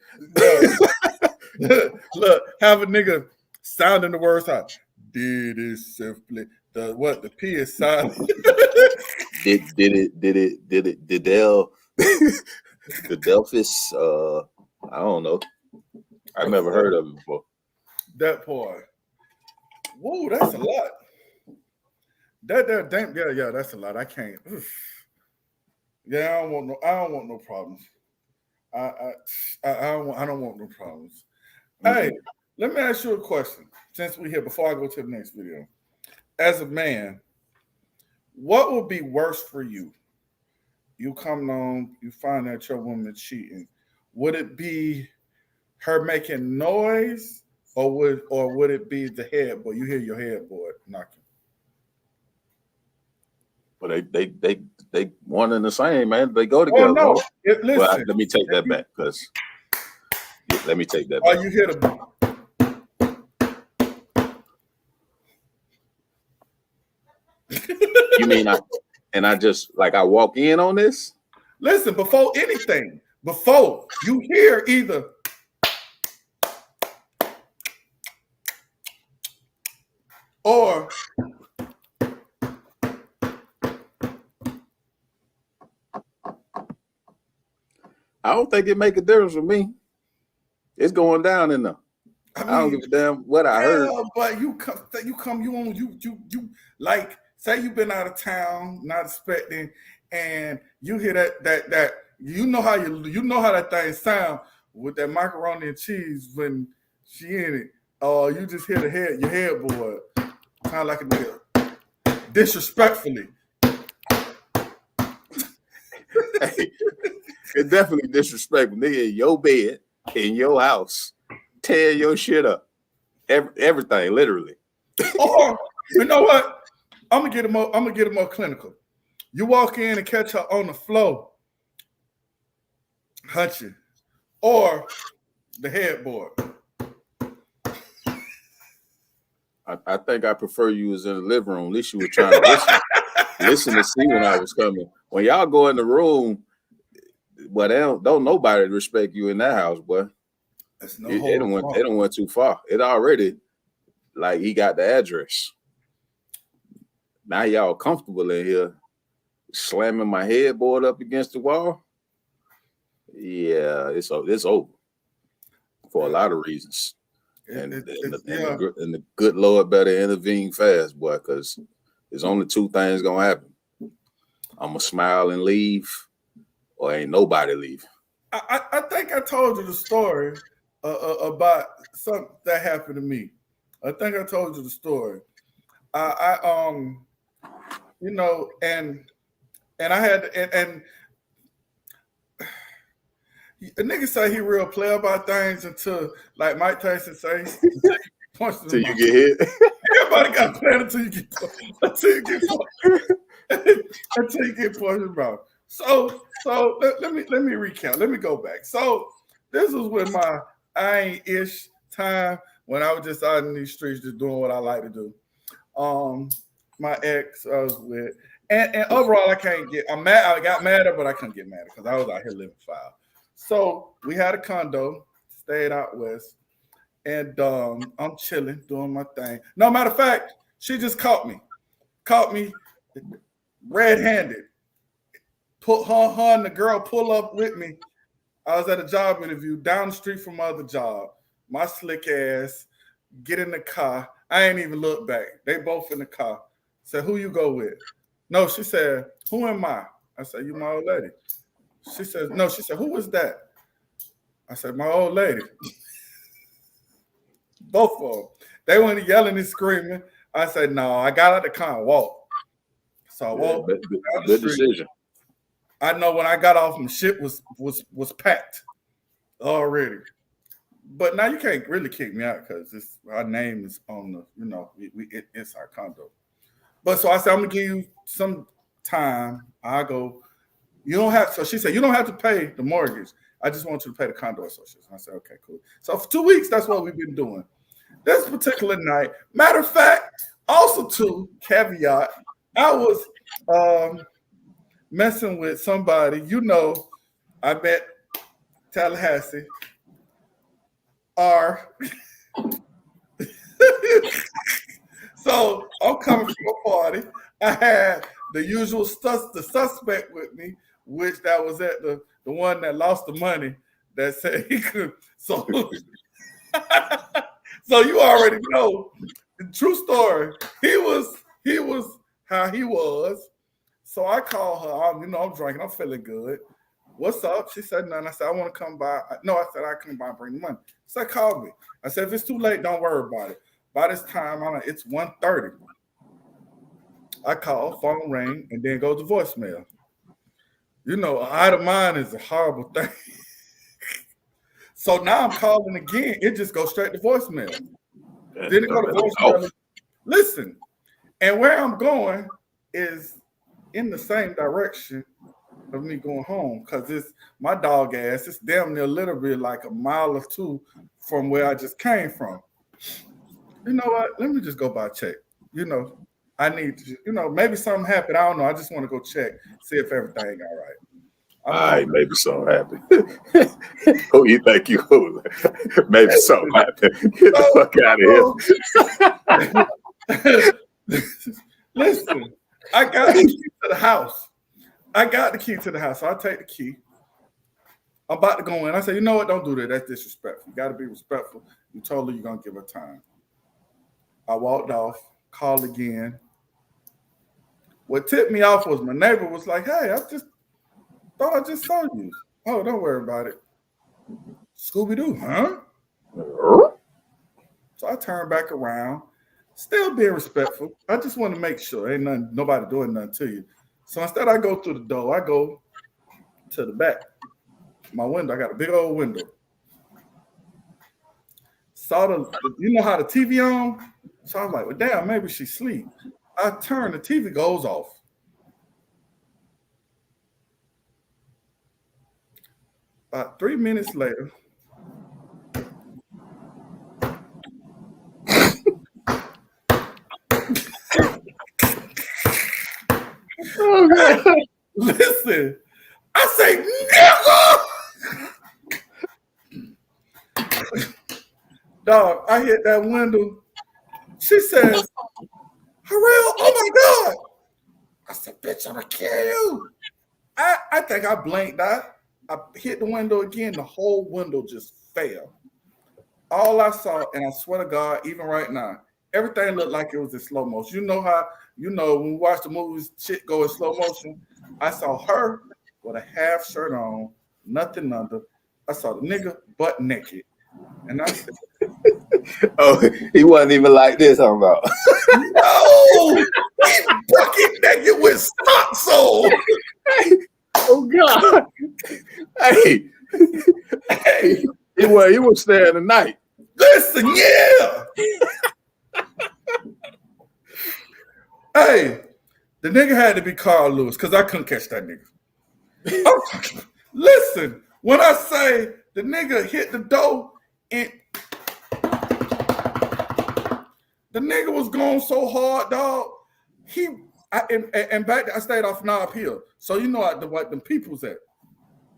Look, have a nigga sounding the words out. Did it simply the P is silent. did the Delphis? I don't know. I've never heard of it before. That part. Whoa, that's a lot. Yeah, that's a lot. I can't. Yeah, I don't want no problems. I don't want no problems. Mm-hmm. Hey, let me ask you a question. Since we're here, before I go to the next video, as a man, what would be worse for you? You come home, you find out your woman cheating. Would it be her making noise, or would it be the headboard? You hear your headboard knocking. But they one and the same, man. They go together. Oh no! Listen, let me take that back because let me take that back. Oh, you hear the. You mean I just like I walk in on this? Listen, before anything, before you hear either or I don't think it make a difference for me. It's going down in there. I don't give a damn what I heard. But you like say you've been out of town, not expecting, and you hear that you know how that thing sound with that macaroni and cheese when she in it. You just hear your headboard sound like a nigga disrespectfully. Hey, it's definitely disrespectful. Nigga in your bed, in your house, tear your shit up. Everything, literally. Or you know what? I'm gonna get it more clinical. You walk in and catch her on the floor, hunching, or the headboard. I think I prefer you was in the living room. At least you were trying to listen to see when I was coming. When y'all go in the room, well, they don't nobody respect you in that house, boy. They don't went too far. It already like he got the address. Now y'all comfortable in here, slamming my headboard up against the wall. Yeah, it's over for a lot of reasons. And the good Lord better intervene fast, boy, because there's only two things gonna happen. I'm gonna smile and leave, or ain't nobody leaving. I think I told you the story about something that happened to me. I think I told you the story. And I had and a nigga say he real play about things until like Mike Tyson says until you get hit. Everybody got planned until you get punched about. So let me recount. Let me go back. So this was when my I ain't-ish time when I was just out in these streets just doing what I like to do. My ex I was with, and overall I'm mad. I got madder, but I couldn't get madder because I was out here living foul. So we had a condo, stayed out west, and I'm chilling, doing my thing. No matter of fact, she just caught me red-handed. Put her and the girl pull up with me. I was at a job interview down the street from my other job. My slick ass get in the car. I ain't even look back. They both in the car. Said, who you go with? No, she said, who am I? I said, you my old lady. She said, no, she said, who is that? I said, my old lady. Both of them. They went yelling and screaming. I said, no, I got out the car and walked. So I walked. Good decision. I know when I got off, my shit was packed already. But now you can't really kick me out because our name is on the, it's our condo. But so I said, I'm gonna give you some time. I go, you don't have. So she said, you don't have to pay the mortgage. I just want you to pay the condo association. I said, okay, cool. So for 2 weeks, that's what we've been doing. This particular night, matter of fact, also too, caveat, I was messing with somebody, I met Tallahassee, So I'm coming from a party. I had the usual the suspect with me, which that was at the one that lost the money that said he could. So, so you already know the true story. He was how he was. So I called her. I'm drinking. I'm feeling good. What's up? She said none. I said, I want to come by. No, I said, I come by and bring the money. So I called me. I said, if it's too late, don't worry about it. By this time, it's 1:30. I call, phone ring, and then go to voicemail. Out of mind is a horrible thing. So now I'm calling again. It just goes straight to voicemail. Then it go to voicemail. Listen, and where I'm going is in the same direction of me going home because it's my dog ass. It's damn near literally like a mile or two from where I just came from. You know what? Let me just go by check. I need to, maybe something happened. I don't know. I just want to go check, see if everything all right. All right, maybe something happened. Who you think you are? Maybe something happened. Get the fuck out of here. Listen, I got the key to the house. So I take the key. I'm about to go in. I say, you know what? Don't do that. That's disrespectful. You got to be respectful. You told her you're going to give her time. I walked off, called again. What tipped me off was my neighbor was like, hey, I just thought I just saw you. Oh, don't worry about it. Scooby-Doo, huh? So I turned back around, still being respectful. I just want to make sure ain't nobody doing nothing to you. So instead I go through the door, I go to the back. My window, I got a big old window. Saw how the TV on? So I was like, well, damn, maybe she's asleep. I turn, the TV goes off. About 3 minutes later, listen, I say, nigga! Dog, I hit that window. She says, Harrell, oh my God. I said, bitch, I'm gonna kill you. I think I blanked out. I hit the window again. The whole window just fell. All I saw, and I swear to God, even right now, everything looked like it was in slow motion. You know how, when we watch the movies, shit go in slow motion. I saw her with a half shirt on, nothing under. I saw the nigga butt naked. And I said, oh, he wasn't even like this, I'm about. No! He bucket naked with socks on. Oh God. Hey. He was there tonight. Listen, yeah. Hey, the nigga had to be Carl Lewis because I couldn't catch that nigga. Listen, when I say the nigga hit the door and the nigga was going so hard, dog. And back I stayed off Knob Hill. So what the people's at.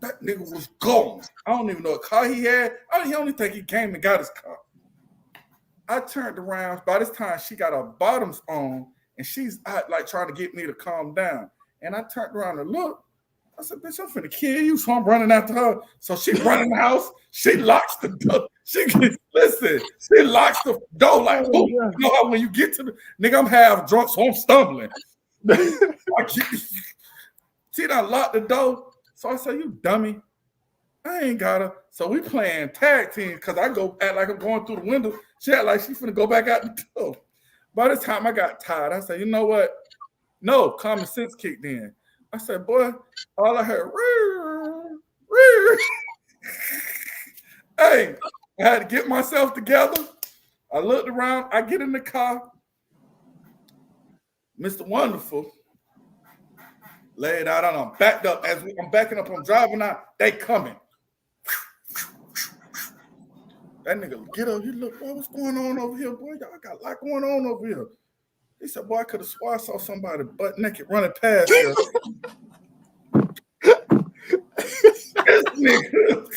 That nigga was gone. I don't even know what car he had. I only think he came and got his car. I turned around. By this time, she got her bottoms on, and she's out, like trying to get me to calm down. And I turned around and looked. I said, bitch, I'm finna kill you. So I'm running after her. So she running the house. She locks the door. She locks the door like, oh, you know how when you get to the nigga, I'm half drunk, so I'm stumbling. She done locked the door. So I said, you dummy. I ain't got her. So we playing tag team because I go act like I'm going through the window. She act like she finna go back out the door. By the time I got tired, I said, you know what? No, common sense kicked in. I said, boy, all I heard, hey, I had to get myself together. I looked around. I get in the car. Mr. Wonderful laid out and I'm backed up. As I'm backing up, I'm driving out, they coming. That nigga get up, he look, boy, what's going on over here, boy? Y'all got a lot going on over here. He said, boy, I could have swore I saw somebody butt naked running past here. This nigga.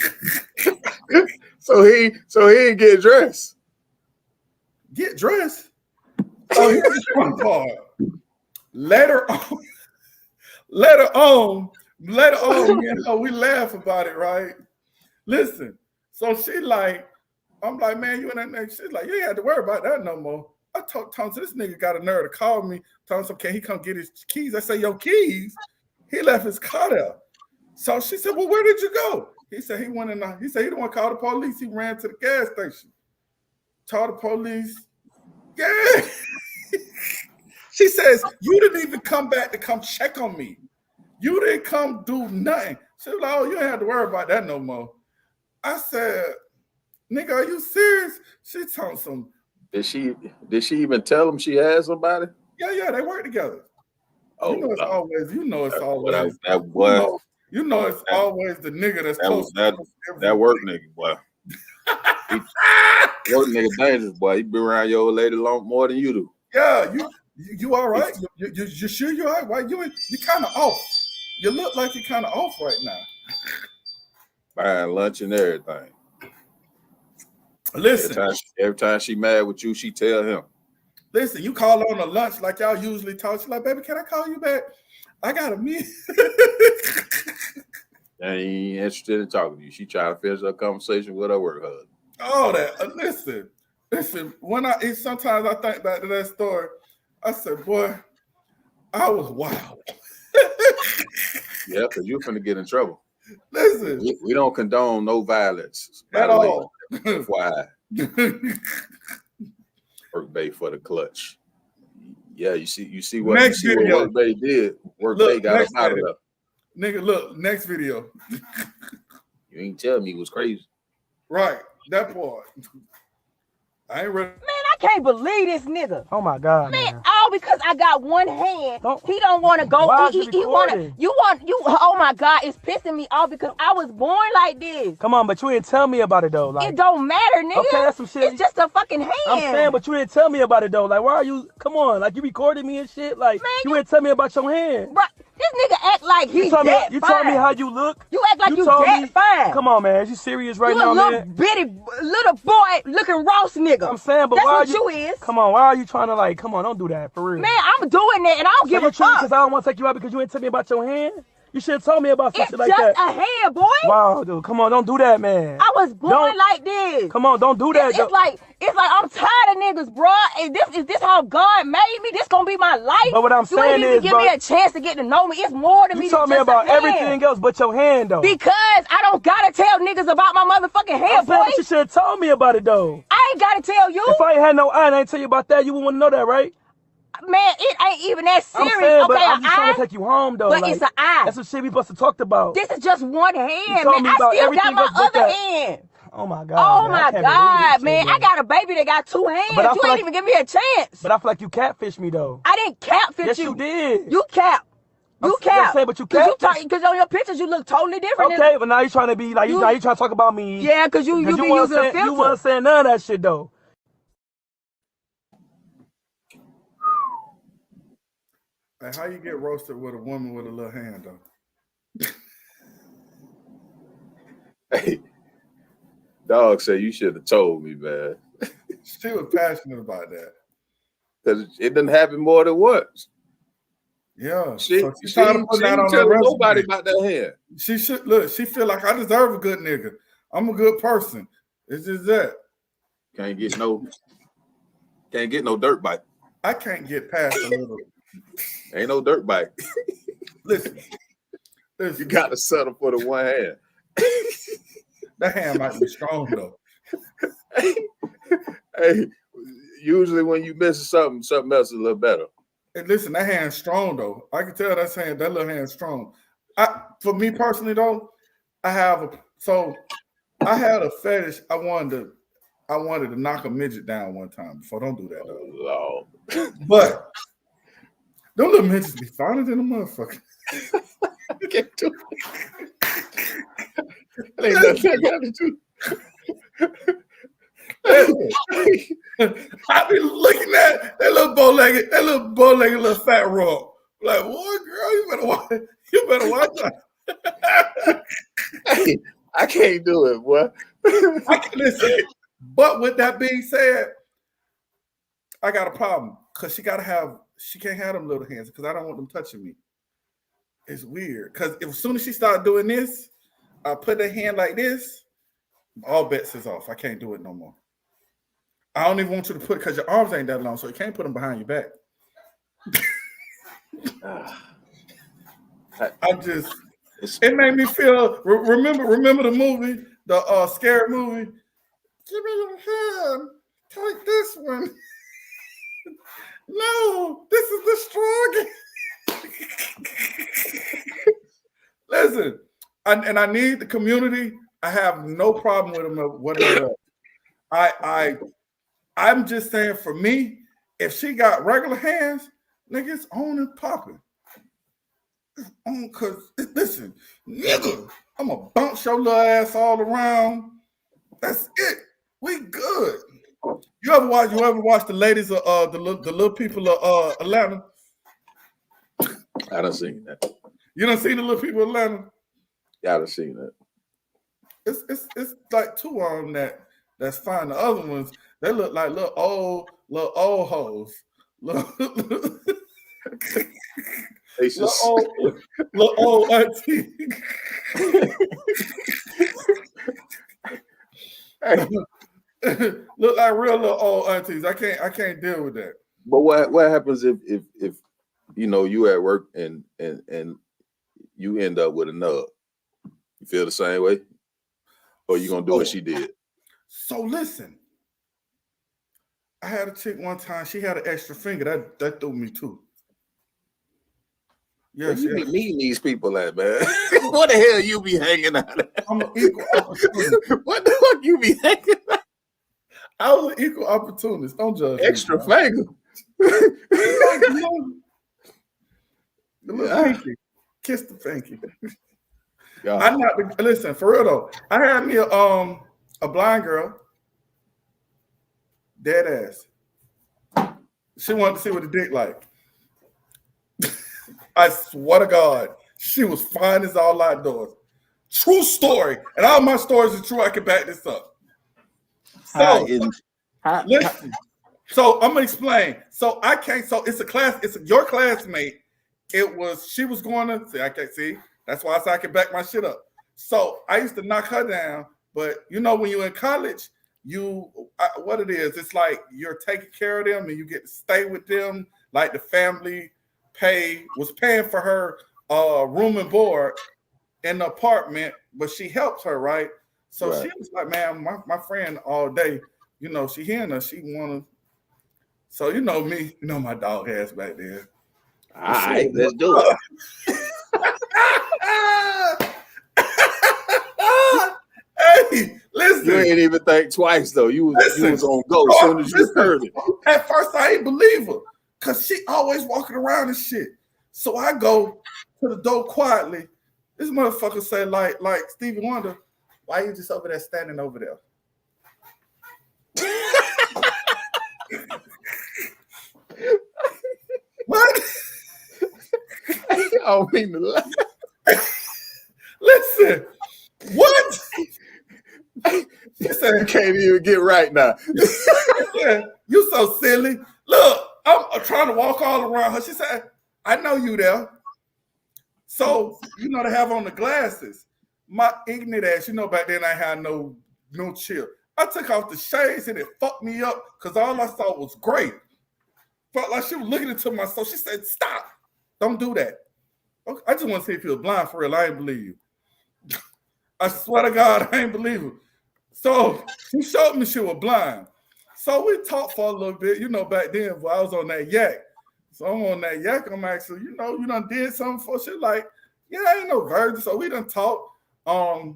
So he ain't get dressed. Get dressed? Oh, here's the fun part. Later on, you know, we laugh about it, right? Listen, so she like, I'm like, man, you and that nigga. She's like, you ain't have to worry about that no more. I told Thompson, this nigga got a nerve to call me. Thompson, can he come get his keys? I say, your keys? He left his car there. So she said, well, where did you go? He said he went in. He said he didn't want to call the police. He ran to the gas station. Told the police, yeah. She says, you didn't even come back to come check on me. You didn't come do nothing. She was like, oh, you ain't have to worry about that no more. I said, nigga, are you serious? She told some. Did she even tell him she had somebody? Yeah, they work together. Oh, you know it's always that boy. You know it's always the nigga that's close. That work nigga, boy. Work nigga dangerous, boy. He be around your old lady long more than you do. Yeah, you all right? You sure you all right? Why you kind of off? You look like you're kind of off right now. Buying lunch and everything. Listen, every time she mad with you, she tell him. Listen, you call on a lunch like y'all usually talk. She's like, baby, can I call you back? I got a meal. They ain't interested in talking to you. She trying to finish her conversation with her work husband. Oh, that. Listen. When sometimes I think back to that story, I said, boy, I was wild. Yeah, because you're finna get in trouble. Listen. We don't condone no violence. At all. Why? Work Bay for the clutch. Yeah, you see what Work Bay did. Work Bay got us out of there. Nigga, look, next video. You ain't tell me it was crazy. Right, that part. I ain't ready. Man, I can't believe this nigga. Oh my God, man. All because I got one hand. He don't want to go. Why He want to. You. Oh my God, it's pissing me off because I was born like this. Come on, but you didn't tell me about it though. Like, it don't matter, nigga. Okay, that's some shit. It's just a fucking hand. I'm saying, but you didn't tell me about it though. Like, why are you? Come on, like you recorded me and shit. Like, man, you didn't tell me about your hand. Bro, this nigga act like he's that fine. You told me how you look. You act like you that fine. Come on, man. Is you serious right now, man? You a little bitty little boy looking Ross nigga. I'm saying, but that's why what you is. Come on, why are you trying to like? Come on, don't do that for real. Man, I'm doing that, and I don't give a fuck. Because I don't want to take you out because you didn't tell me about your hand. You should have told me about something like that. It's just a hand, boy. Wow, dude, come on, don't do that, man. I was born like this. Come on, don't do that. It's like I'm tired of niggas, bro. Is this how God made me? This gonna be my life? But what I'm saying is, you ain't even give me a chance to get to know me. It's more than me. You told me about everything else but your hand, though. Because I don't gotta tell niggas about my motherfucking hand, boy. You should have told me about it, though. I ain't gotta tell you. If I ain't had no eye and I ain't tell you about that, you wouldn't want to know that, right? Man, it ain't even that serious. I'm saying, okay, but I'm just trying to take you home, though. But like, it's an eye. That's some shit we supposed to talk about. This is just one hand, man. I still got my other hand. Oh my God. Oh my God, man. I got a baby that got two hands. You ain't even give me a chance. But I feel like you catfished me, though. I didn't catfish you. Yes, you. you did. You cap. You cap. But you catfished. Because on your pictures, you look totally different. Okay, but now you trying to be like, now you trying to talk about me. Yeah, because you be using a filter. You wasn't saying none of that shit, though. Hey, how you get roasted with a woman with a little hand, though? Hey, dog said you should have told me, man. She was passionate about that. Because it didn't happen more than once. Yeah. She trying to put that on her resume. Nobody about that hand. She should look, she feel like I deserve a good nigga. I'm a good person. It's just that. Can't get no dirt bike. I can't get past a little. Ain't no dirt bike. Listen. You got to settle for the one hand. That hand might be strong though. Hey, usually when you miss something else is a little better. Hey, listen, that hand's strong though. I can tell that little hand's strong. For me personally though, I had a fetish. I wanted to knock a midget down one time before. Don't do that though. Oh, but Them little midgets be finer than a motherfucker. I can't do it. Ain't nothing I got to do. I be looking at that little bow-legged little fat rock. Like, what, girl? You better watch that. Hey, I can't do it, boy. Listen, but with that being said, I got a problem because she can't have them little hands because I don't want them touching me. It's weird because as soon as she started doing this, I put her hand like this, all bets is off. I can't do it no more. I don't even want you to put because your arms ain't that long, so you can't put them behind your back. It made me feel. Remember the movie, the scary movie. Give me your hand. Take this one. No, this is the strongest. Listen, I need the community. I have no problem with them or whatever. I'm just saying for me, if she got regular hands, nigga, it's on and popping. It's on, cause listen, nigga, I'm gonna bounce your little ass all around. That's it. We good. You ever watch the ladies of the little people of Atlanta? I done seen that. You done seen the little people of Atlanta? Yeah, I done seen that. It's like two of them that's fine. The other ones, they look like little old hoes. Little old auntie. Look like real little old aunties. I can't deal with that. But what happens if you at work and you end up with a nub? You feel the same way? Or you gonna do what she did? So listen, I had a chick one time. She had an extra finger. That threw me too. Yeah, you be meeting these people at, man. What the hell you be hanging out at? I'm an equal opportunist. What the fuck you be hanging out? I was an equal opportunist. Don't judge extra me, finger. The little pinky. Kiss the pinky. I'm not listen for real though. I had me a blind girl, dead ass. She wanted to see what the dick like. I swear to God, she was fine as all outdoors. True story, and all my stories are true. I can back this up. So listen. So I'm gonna explain. So I can't. So it's a class. It's your classmate. She was going to see. I can't see. That's why I said I can back my shit up. So I used to knock her down, but you know when you're in college, what it is, it's like you're taking care of them and you get to stay with them. Like the family was paying for her room and board in the apartment, but she helps her, right? So she was like, man, my friend all day, she hearing her, she wanna. So me, my dog ass back there. All right, let's do it. Hey, listen. You ain't even think twice though. You was on go as soon as you heard it. At first, I ain't believe her because she always walking around and shit. So I go to the door quietly. This motherfucker say like Stevie Wonder, why you just over there standing over there? What? I don't mean to laugh. Listen, what? She said, you can't even get right now. You so silly. Look, I'm trying to walk all around her. She said, I know you there. So, they have on the glasses. My ignorant ass, back then I had no chill. I took off the shades and it fucked me up because all I saw was gray. Felt like she was looking into my soul. She said, stop. Don't do that. Okay, I just want to see if you was blind for real. I ain't believe you. I swear to God, I ain't believe her. So she showed me she was blind. So we talked for a little bit, back then, but I was on that yak. So I'm on that yak. I'm actually, you done did something for shit. Like, yeah, I ain't no virgin. So we done talked. I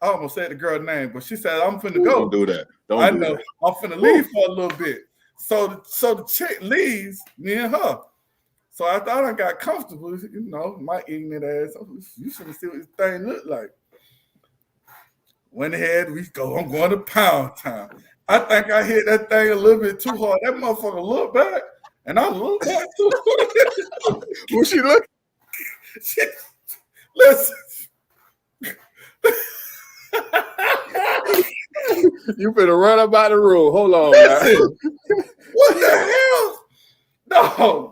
almost said the girl's name, but she said, I'm finna go. Don't do that. I know. I'm finna leave for a little bit. So the chick leaves, me and her. So I thought I got comfortable, my ignorant ass. You should have seen what this thing looked like. Went ahead, I'm going to Pound Town. I think I hit that thing a little bit too hard. That motherfucker looked back, and I looked back too. Who she look? Listen. You better run up out the room. Hold on. Listen. What the hell? No.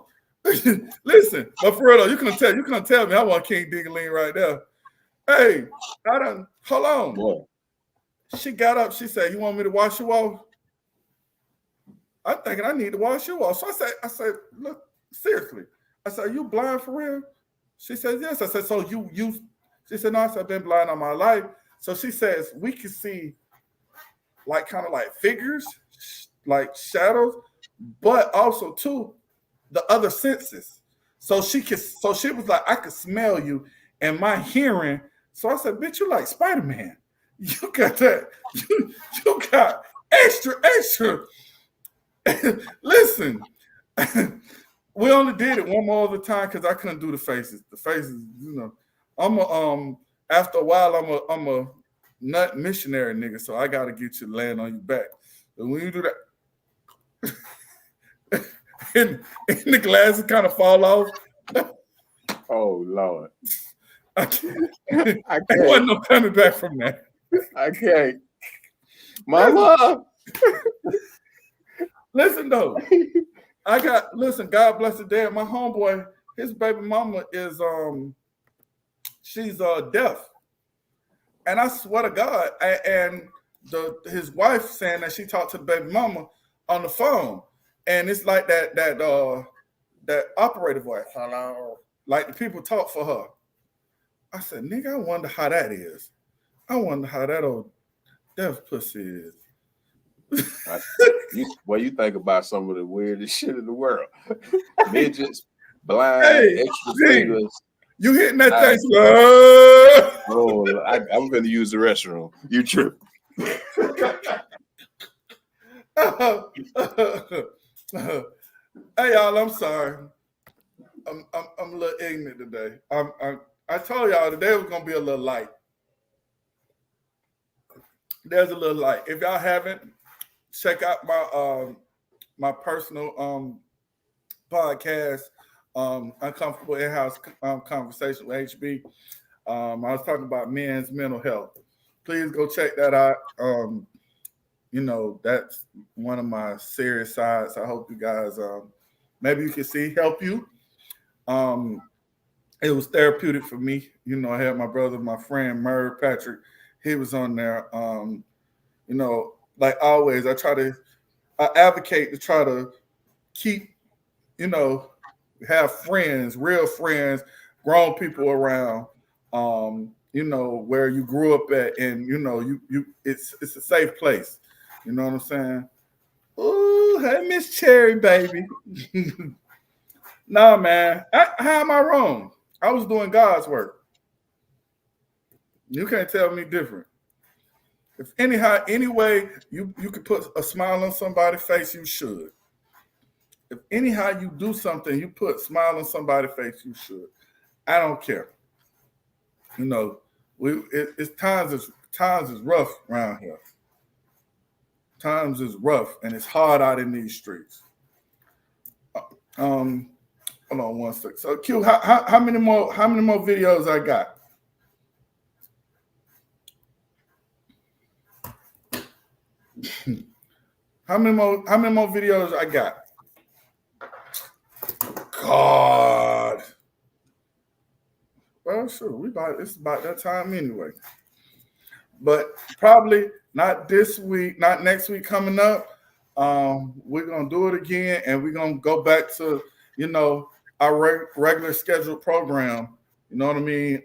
Listen, but for real though, you couldn't tell me I want King Dingaling right there. Hey, hold on. Boy. She got up, she said, "You want me to wash you off?" I'm thinking I need to wash you off. So I said, look, seriously. I said, "Are you blind for real?" She said, "Yes." I said, "So you she said, "No." I said, "I've been blind all my life." So she says, "We can see like kind of like figures, like shadows, but also too the other senses." So she was like, "I could smell you and my hearing." So I said, "Bitch, you like Spider-Man. You got that. You got extra. Listen, we only did it one more other time because I couldn't do the faces. The faces, after a while, I'm a nut missionary nigga, so I gotta get you to land on your back. But when you do that, and the glasses kind of fall off. Oh Lord. I can't. There wasn't no coming back from that. I can't. Mama. Listen though. God bless the dead. My homeboy, his baby mama is she's deaf. And I swear to God, and his wife saying that she talked to the baby mama on the phone. And it's like that operator voice. Hello. Like the people talk for her. I said, "Nigga, I wonder how that is. I wonder how that old deaf pussy is." You think about some of the weirdest shit in the world. Midgets, blind, extra fingers. You hitting that thing. Oh, I'm going to use the restroom. You trip. Hey y'all, I'm sorry. I'm a little ignorant today. I told y'all today was gonna be a little light. There's a little light. If y'all haven't, check out my personal podcast, Uncomfortable In-House Conversation with HB. I was talking about men's mental health. Please go check that out. That's one of my serious sides. I hope you guys maybe you can see help you. It was therapeutic for me. I had my brother, my friend Murray Patrick. He was on there. Like always, I advocate to try to keep, have friends, real friends, grown people around, where you grew up at, and it's a safe place. You know what I'm saying? Ooh, hey, Miss Cherry, baby. Nah, man. How am I wrong? I was doing God's work. You can't tell me different. If any way you could put a smile on somebody's face, you should. If anyhow you do something, you put a smile on somebody's face, you should. I don't care. It's times is rough around here. Times is rough, and it's hard out in these streets. Hold on one sec. So Q, how many more videos I got? How many more videos I got? God. Well, sure, it's about that time anyway. But probably not this week, not next week coming up. We're gonna do it again, and we're gonna go back to our regular scheduled program. You know what I mean?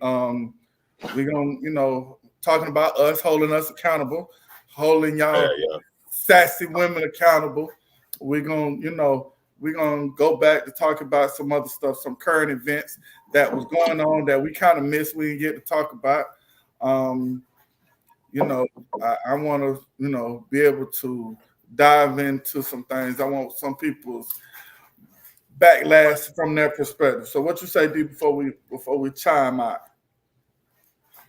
We're gonna, talking about us, holding us accountable, holding y'all sassy women accountable. We're gonna go back to talk about some other stuff, some current events that was going on that we kind of missed. We didn't get to talk about. I want to, be able to dive into some things. I want some people's backlash from their perspective. So what you say, D, before we chime out?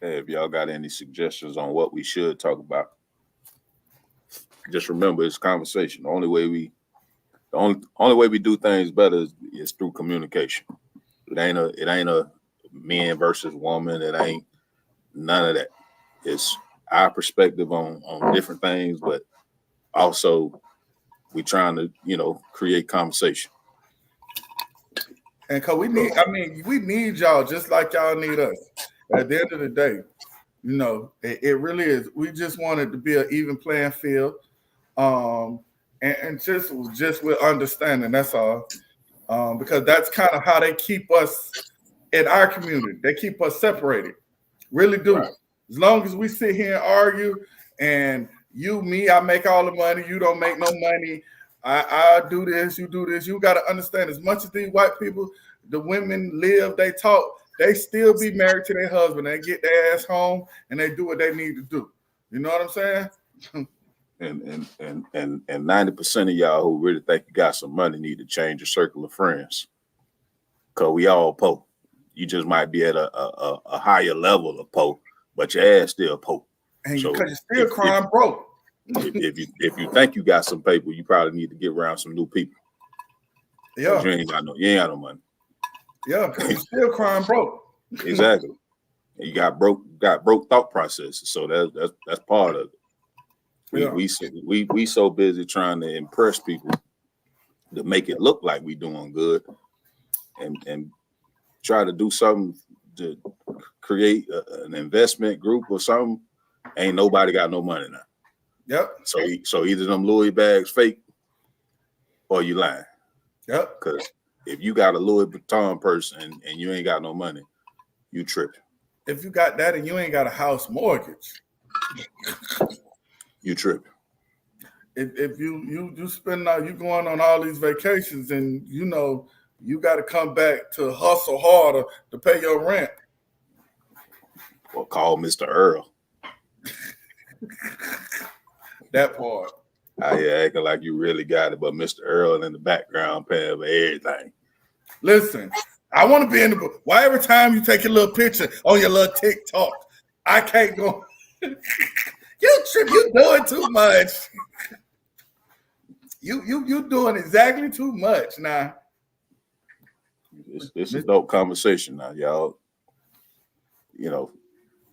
Hey, if y'all got any suggestions on what we should talk about, just remember it's conversation. The only way we do things better is through communication. It ain't a man versus woman. It ain't none of that. It's our perspective on different things, but also we trying to, create conversation. And cause we need y'all just like y'all need us. At the end of the day, it really is. We just wanted to be an even playing field, and just with understanding. That's all, because that's kind of how they keep us in our community. They keep us separated. Really do. Right. As long as we sit here and argue, and I make all the money, you don't make no money. I do this, you do this. You got to understand, as much as these white people, the women live, they talk, they still be married to their husband. They get their ass home and they do what they need to do. You know what I'm saying? and 90% of y'all who really think you got some money need to change your circle of friends. Cause we all poor. You just might be at a higher level of poor, but your ass still poor. And so because you're still crying broke. If you think you got some paper, you probably need to get around some new people. Yeah, you ain't got no money. Yeah, because you're still crying broke. Exactly. You got broke thought processes, so that's part of it. We so busy trying to impress people to make it look like we doing good, and try to do something to create an investment group or something. Ain't nobody got no money now. Yep. So either them Louis bags fake or you lying. Yep. Because if you got a Louis Vuitton purse and you ain't got no money, you tripping. If you got that and you ain't got a house mortgage, you tripping. If you spend you going on all these vacations and you got to come back to hustle harder to pay your rent. Well, call Mr. Earl. That part. Yeah, acting like you really got it, but Mr. Earl in the background paying for everything. Listen, I want to be in the book. Why every time you take a little picture on your little TikTok, I can't go. You doing too much. You doing exactly too much now. It's a dope conversation now, y'all.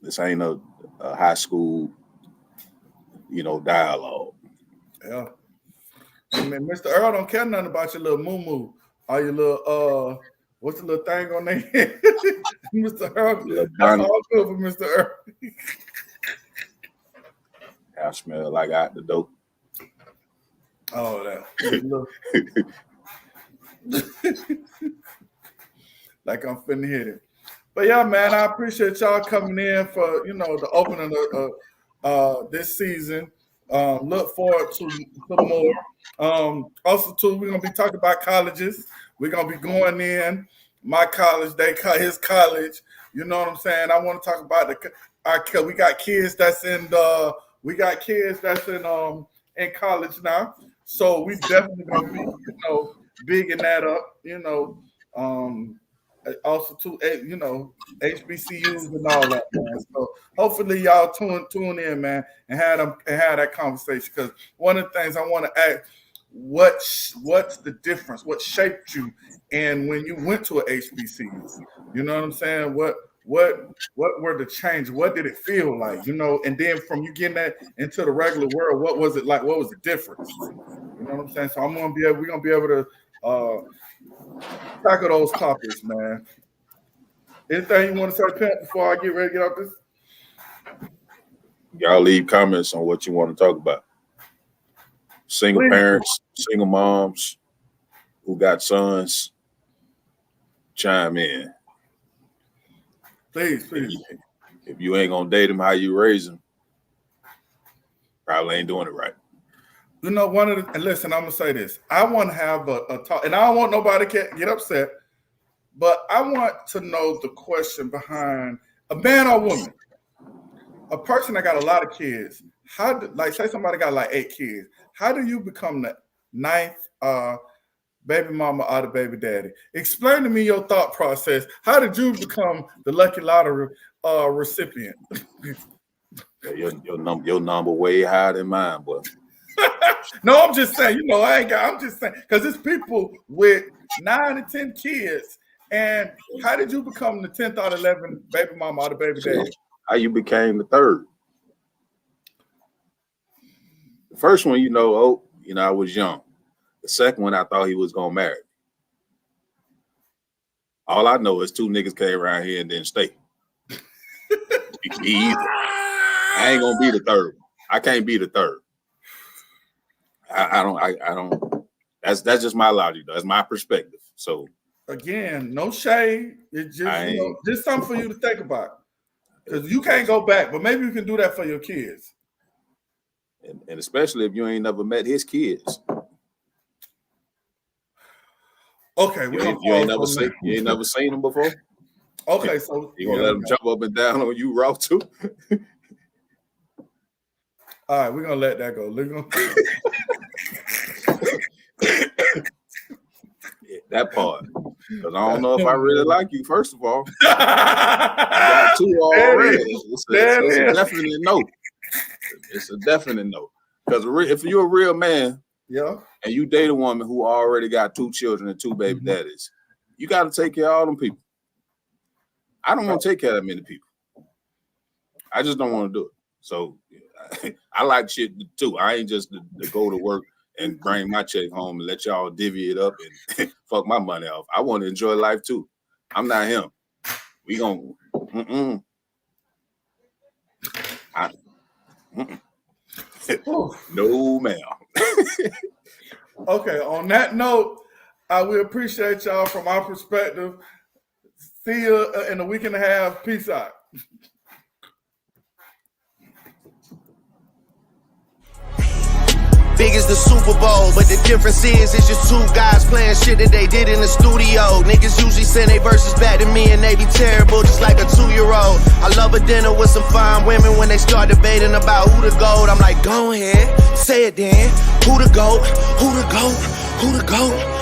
This ain't a high school, dialogue. Yeah. I mean, Mr. Earl don't care nothing about your little moo-moo or your little, what's the little thing on their head? Mr. Earl, that's all good for Mr. Earl. I smell like out the dope. Oh, that. Like I'm finna hit it. But yeah, man, I appreciate y'all coming in for, the opening of this season. Look forward to more. Also, too, we're going to be talking about colleges. We're going to be going in my college, his college. You know what I'm saying? I want to talk about we got kids that's in in college now. So we definitely going to be, bigging that up, also too, HBCUs and all that, man. So hopefully y'all tune in, man, and have that conversation. Because one of the things I want to ask, what's the difference? What shaped you? And when you went to an HBCU, you know what I'm saying? What were the changes? What did it feel like? And then from you getting that into the regular world, what was it like? What was the difference? You know what I'm saying? So we're gonna be able to tackle those topics, man. Anything you want to say, Pimp, before I get ready to get out this? Y'all leave comments on what you want to talk about. Single parents, single moms who got sons, chime in. Please. If you ain't gonna date them, how you raise them, probably ain't doing it right. And listen, I'm gonna say this. I want to have a talk, and I don't want nobody to get upset, but I want to know the question behind a man or woman, a person that got a lot of kids. Say somebody got like 8 kids. How do you become the 9th baby mama or the baby daddy. Explain to me your thought process. How did you become the lucky lottery recipient? Your number way higher than mine, boy. No, I'm just saying, I'm just saying, because it's people with 9 and 10 kids. And how did you become the 10th or 11th baby mama or the baby daddy? How you became the third? The first one, I was young. The second one, I thought he was gonna marry. All I know is 2 niggas came around here and didn't stay. Easy. I ain't gonna be the third one. I can't be the third. I don't. That's just my logic, though. That's my perspective. So again, no shade. It's just just something for you to think about. Because you can't go back, but maybe you can do that for your kids. And especially if you ain't never met his kids. Okay, you ain't never seen them before. Okay, so you gonna let them jump up and down on you raw too? All right, we're gonna let that go. That part, because I don't know if I really like you. First of all, I got 2 already. It's a definite no. It's a definite no. Because if you're a real man, and you date a woman who already got 2 children and 2 baby daddies, you got to take care of all them people. I don't want to take care of that many people. I just don't want to do it. So I like shit too. I ain't just to go to work and bring my check home and let y'all divvy it up and fuck my money off. I want to enjoy life too. I'm not him. We gonna no, ma'am. Okay, on that note, we appreciate y'all from our perspective. See you in a week and a half. Peace out. Big as the Super Bowl, but the difference is it's just 2 guys playing shit that they did in the studio. Niggas usually send their verses back to me and they be terrible, just like a 2-year-old. I love a dinner with some fine women. When they start debating about who the GOAT, I'm like, go ahead, say it then. Who the GOAT? Who the GOAT? Who the GOAT?